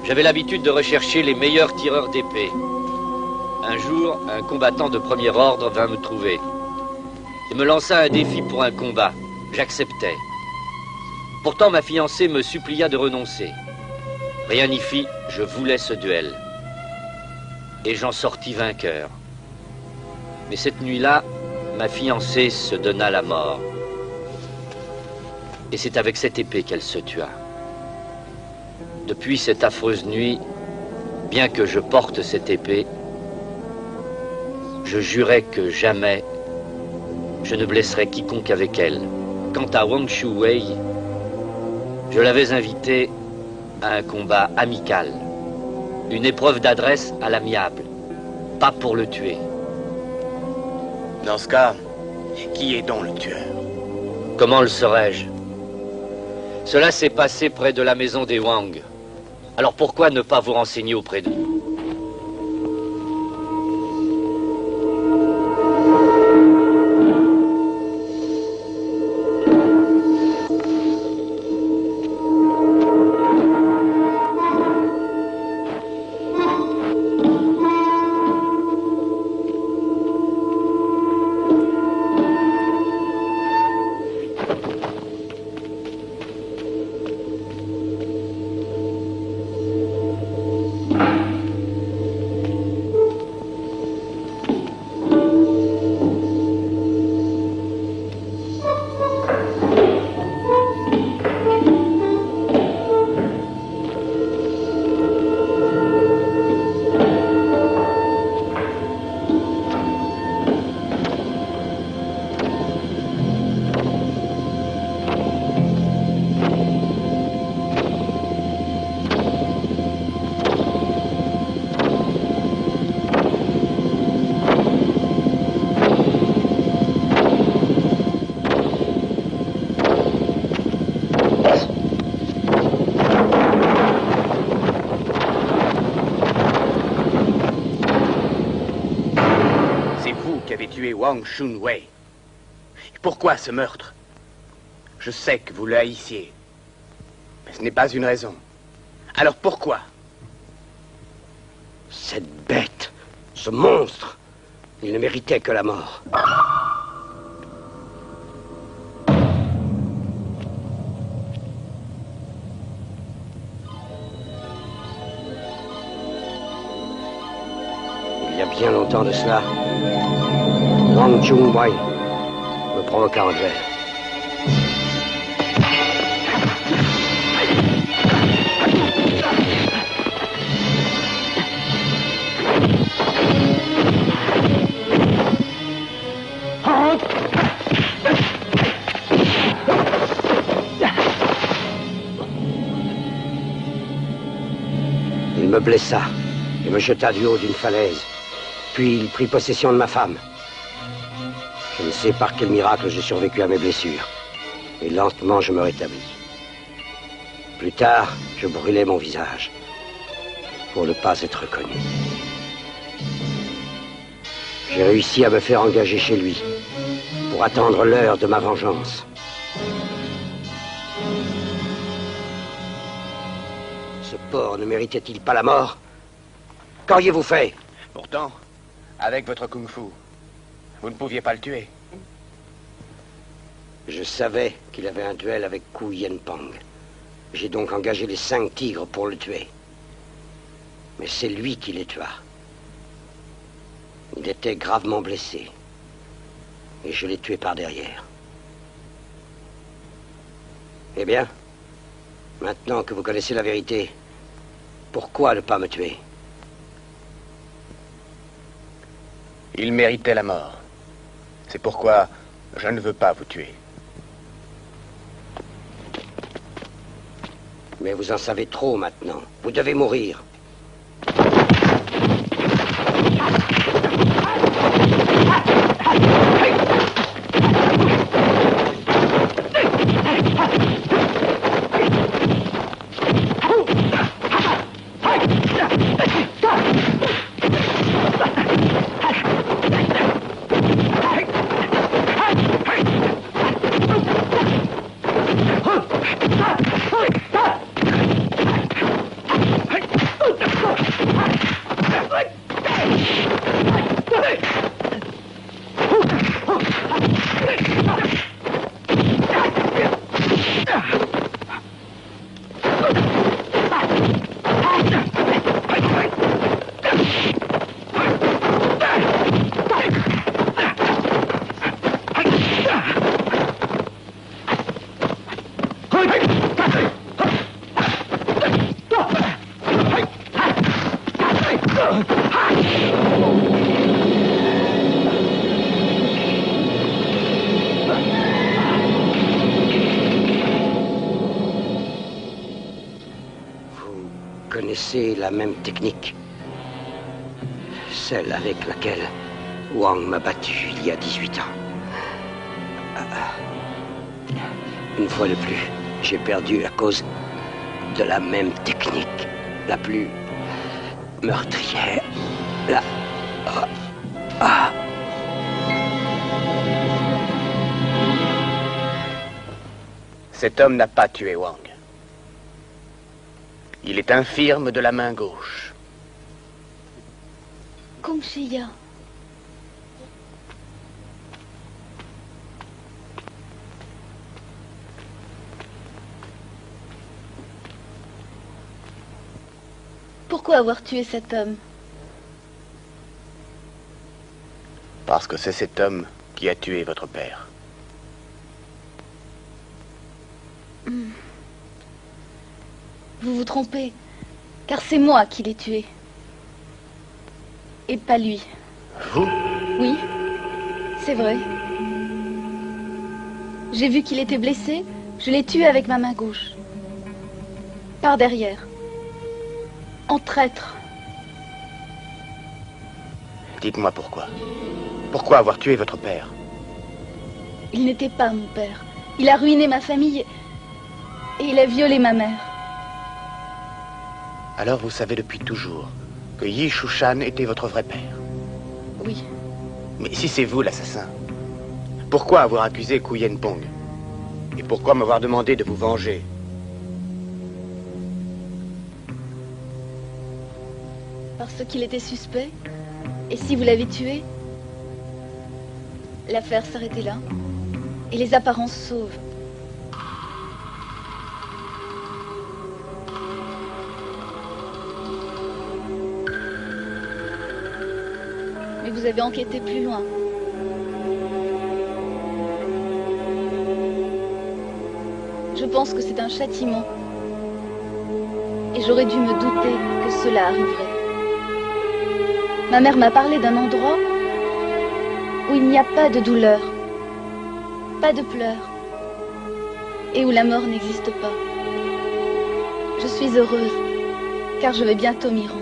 J'avais l'habitude de rechercher les meilleurs tireurs d'épée. Un jour, un combattant de premier ordre vint me trouver. Il me lança un défi pour un combat. J'acceptai. Pourtant, ma fiancée me supplia de renoncer. Rien n'y fit, je voulais ce duel. Et j'en sortis vainqueur. Mais cette nuit-là, ma fiancée se donna la mort. Et c'est avec cette épée qu'elle se tua. Depuis cette affreuse nuit, bien que je porte cette épée, je jurais que jamais je ne blesserais quiconque avec elle. Quant à Wang Shuwei, je l'avais invité à un combat amical, une épreuve d'adresse à l'amiable, pas pour le tuer. Dans ce cas, qui est donc le tueur? Comment le saurais-je? Cela s'est passé près de la maison des Wang. Alors pourquoi ne pas vous renseigner auprès d'eux? Wang Shuwei. Pourquoi ce meurtre? Je sais que vous le haïssiez, mais ce n'est pas une raison. Alors pourquoi? Cette bête, ce monstre, il ne méritait que la mort. Il y a bien longtemps de cela, Wang Shuwei me provoqua en duel. me blessa et me jeta du haut d'une falaise. Puis il prit possession de ma femme. Je ne sais par quel miracle j'ai survécu à mes blessures. Et lentement, je me rétablis. Plus tard, je brûlais mon visage pour ne pas être reconnu. J'ai réussi à me faire engager chez lui pour attendre l'heure de ma vengeance. Ce porc ne méritait-il pas la mort? Qu'auriez-vous fait? Pourtant, avec votre kung-fu, vous ne pouviez pas le tuer. Je savais qu'il avait un duel avec Ku Yenpang. J'ai donc engagé les 5 tigres pour le tuer. Mais c'est lui qui les tua. Il était gravement blessé. Et je l'ai tué par derrière. Eh bien, maintenant que vous connaissez la vérité, pourquoi ne pas me tuer? Il méritait la mort. C'est pourquoi je ne veux pas vous tuer. Mais vous en savez trop maintenant. Vous devez mourir. Connaissez la même technique, celle avec laquelle Wang m'a battu il y a 18 ans. Une fois de plus, j'ai perdu à cause de la même technique, la plus meurtrière. Cet homme n'a pas tué Wang. Il est infirme de la main gauche. Kung Shiya. Pourquoi avoir tué cet homme? Parce que c'est cet homme qui a tué votre père. Vous vous trompez, car c'est moi qui l'ai tué. Et pas lui. Vous? Oui, c'est vrai. J'ai vu qu'il était blessé, je l'ai tué avec ma main gauche. Par derrière. En traître. Dites-moi pourquoi. Pourquoi avoir tué votre père? Il n'était pas mon père. Il a ruiné ma famille et il a violé ma mère. Alors vous savez depuis toujours que Yi Shushan était votre vrai père? Oui. Mais si c'est vous l'assassin, pourquoi avoir accusé Ku Yenpang? Et pourquoi m'avoir demandé de vous venger? Parce qu'il était suspect. Et si vous l'avez tué, l'affaire s'arrêtait là. Et les apparences sauvent. Mais vous avez enquêté plus loin. Je pense que c'est un châtiment. Et j'aurais dû me douter que cela arriverait. Ma mère m'a parlé d'un endroit où il n'y a pas de douleur, pas de pleurs, et où la mort n'existe pas. Je suis heureuse, car je vais bientôt m'y rendre.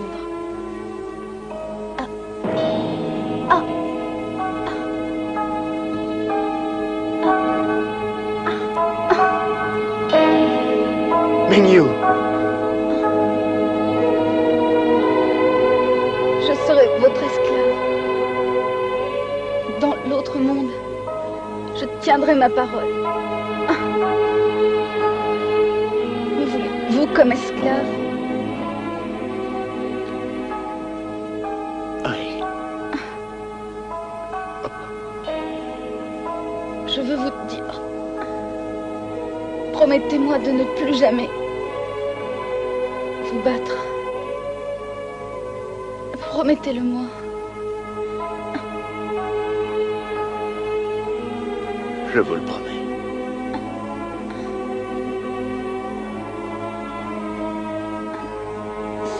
Mengyu. Je serai votre esclave. Dans l'autre monde, je tiendrai ma parole. Me voulez-vous comme esclave? Oui. Je veux vous dire. Promettez-moi de ne plus jamais vous battre. Promettez-le-moi. Je vous le promets.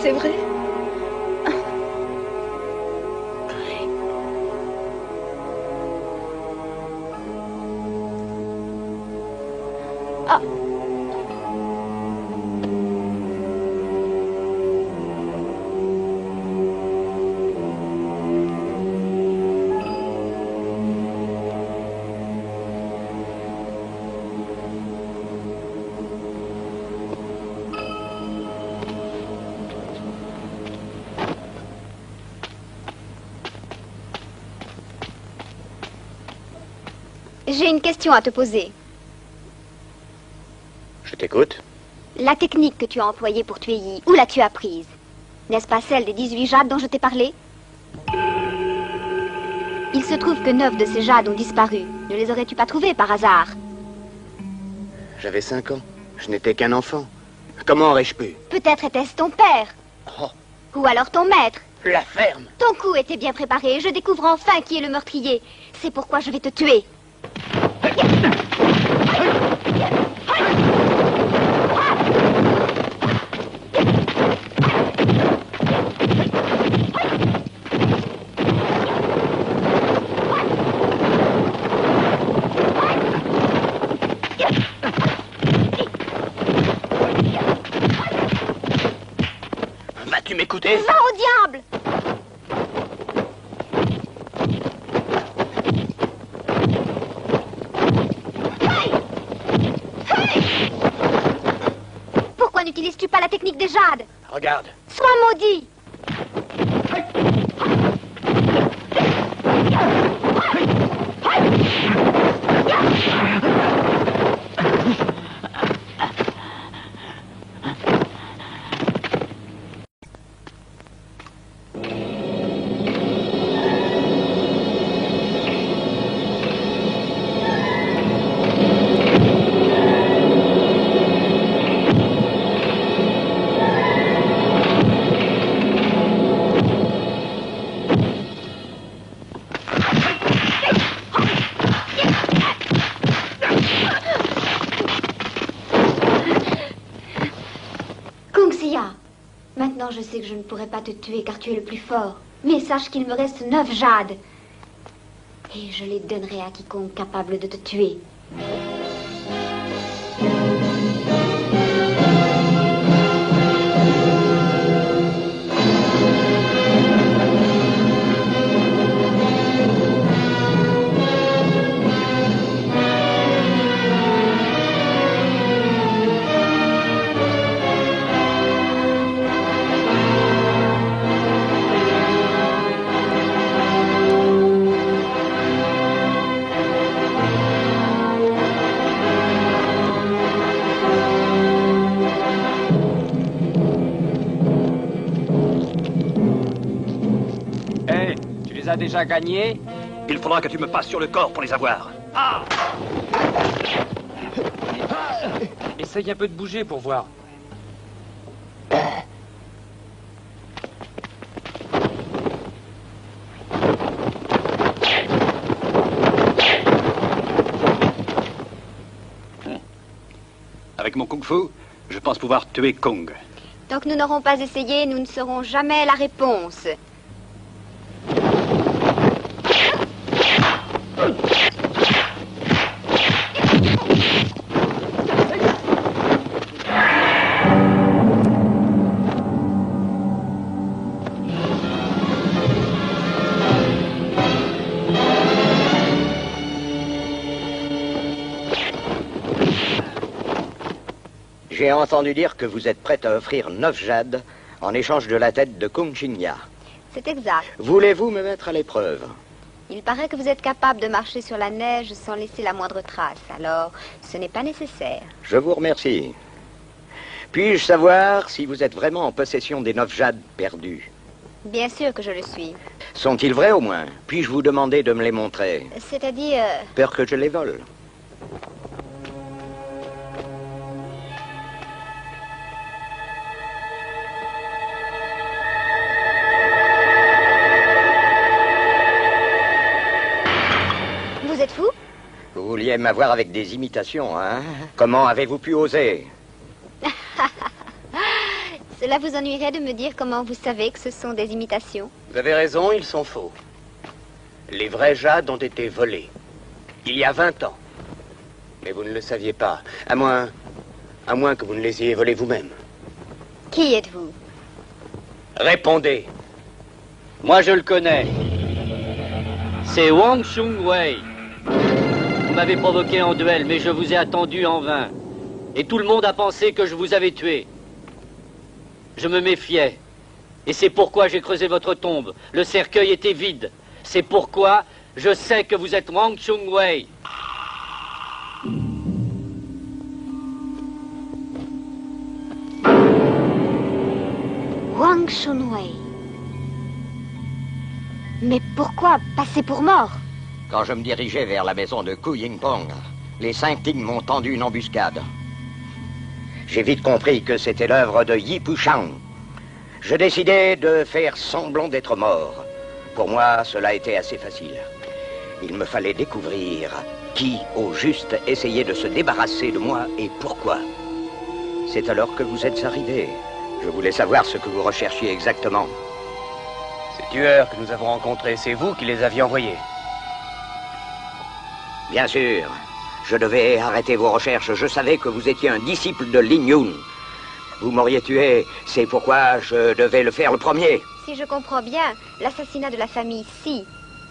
C'est vrai? Ah. J'ai une question à te poser. Je t'écoute. La technique que tu as employée pour tuer Yi, où l'as-tu apprise? N'est-ce pas celle des 18 jades dont je t'ai parlé? Il se trouve que 9 de ces jades ont disparu. Ne les aurais-tu pas trouvés par hasard? J'avais 5 ans. Je n'étais qu'un enfant. Comment aurais-je pu? Peut-être était-ce ton père. Oh. Ou alors ton maître. La ferme. Ton coup était bien préparé. Je découvre enfin qui est le meurtrier. C'est pourquoi je vais te tuer. Vas-tu m'écouter? Va au diable! Pourquoi n'utilises-tu pas la technique des jades? Regarde. Sois maudit! Maintenant, je sais que je ne pourrai pas te tuer car tu es le plus fort. Mais sache qu'il me reste 9 jades. Et je les donnerai à quiconque capable de te tuer. A déjà gagné? Il faudra que tu me passes sur le corps pour les avoir. Ah! Essaye un peu de bouger pour voir. Avec mon kung-fu, je pense pouvoir tuer Kong. Tant que nous n'aurons pas essayé, nous ne saurons jamais la réponse. J'ai entendu dire que vous êtes prête à offrir 9 jades en échange de la tête de Kung Ching-ya. C'est exact. Voulez-vous me mettre à l'épreuve? Il paraît que vous êtes capable de marcher sur la neige sans laisser la moindre trace. Alors, ce n'est pas nécessaire. Je vous remercie. Puis-je savoir si vous êtes vraiment en possession des 9 jades perdus? Bien sûr que je le suis. Sont-ils vrais au moins? Puis-je vous demander de me les montrer? C'est-à-dire... Peur que je les vole. Vous êtes fou? Vous vouliez m'avoir avec des imitations, hein? Comment avez-vous pu oser? Cela vous ennuierait de me dire comment vous savez que ce sont des imitations? Vous avez raison, ils sont faux. Les vrais jades ont été volés. Il y a 20 ans. Mais vous ne le saviez pas. À moins que vous ne les ayez volés vous-même. Qui êtes-vous? Répondez. Moi, je le connais. C'est Wang Chungwei. Vous m'avez provoqué en duel, mais je vous ai attendu en vain. Et tout le monde a pensé que je vous avais tué. Je me méfiais. Et c'est pourquoi j'ai creusé votre tombe. Le cercueil était vide. C'est pourquoi je sais que vous êtes Wang Chungwei. Wang Chungwei. Mais pourquoi passer pour mort? Quand je me dirigeais vers la maison de Ku Yingpong, les 5 tigres m'ont tendu une embuscade. J'ai vite compris que c'était l'œuvre de Yi Pushang. Je décidai de faire semblant d'être mort. Pour moi, cela était assez facile. Il me fallait découvrir qui, au juste, essayait de se débarrasser de moi et pourquoi. C'est alors que vous êtes arrivé. Je voulais savoir ce que vous recherchiez exactement. Ces tueurs que nous avons rencontrés, c'est vous qui les aviez envoyés? Bien sûr. Je devais arrêter vos recherches. Je savais que vous étiez un disciple de Lin Yun. Vous m'auriez tué. C'est pourquoi je devais le faire le premier. Si je comprends bien, l'assassinat de la famille Si,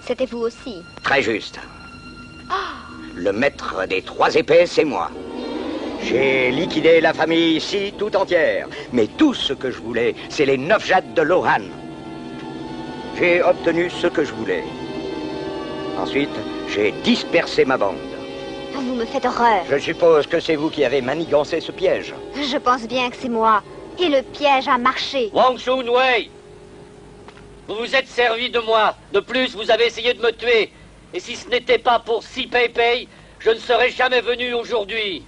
c'était vous aussi. Très juste. Le maître des 3 épées, c'est moi. J'ai liquidé la famille Si tout entière. Mais tout ce que je voulais, c'est les 9 jades de Lohan. J'ai obtenu ce que je voulais. Ensuite, j'ai dispersé ma bande. Vous me faites horreur. Je suppose que c'est vous qui avez manigancé ce piège. Je pense bien que c'est moi. Et le piège a marché. Wang Chungwei, vous vous êtes servi de moi. De plus, vous avez essayé de me tuer. Et si ce n'était pas pour Si Pei Pei, je ne serais jamais venu aujourd'hui.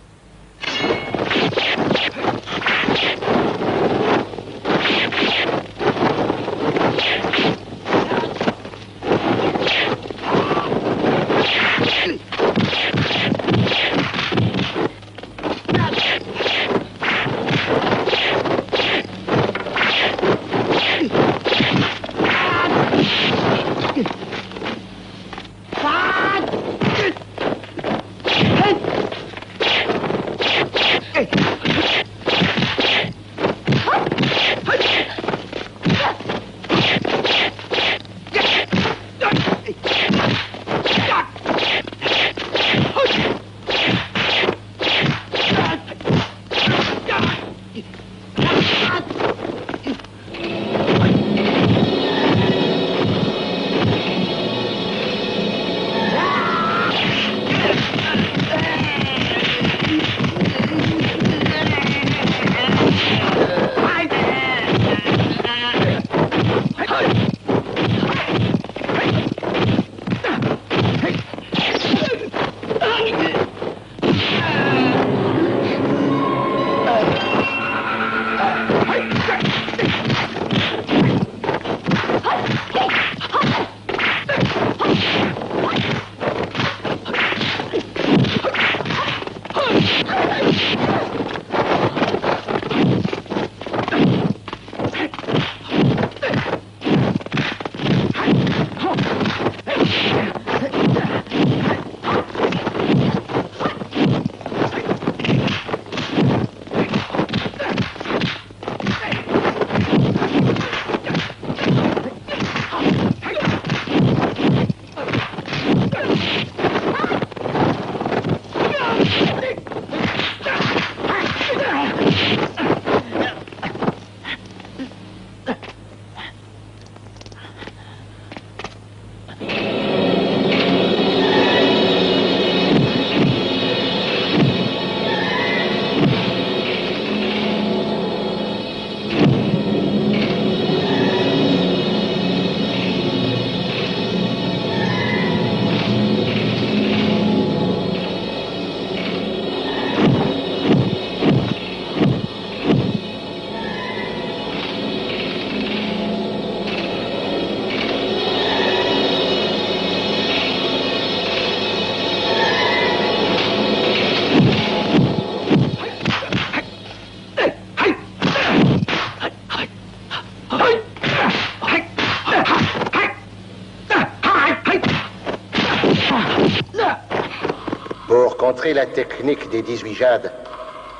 la technique des 18 jades,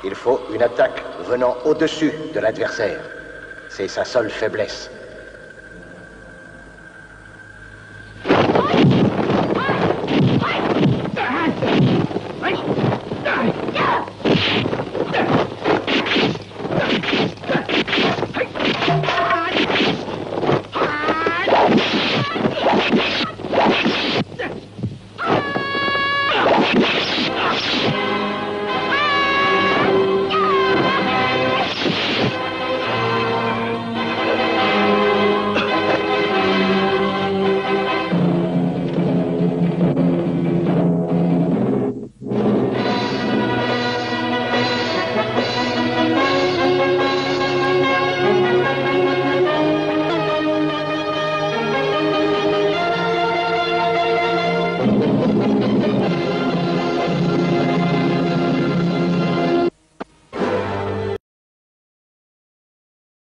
il faut une attaque venant au-dessus de l'adversaire. C'est sa seule faiblesse.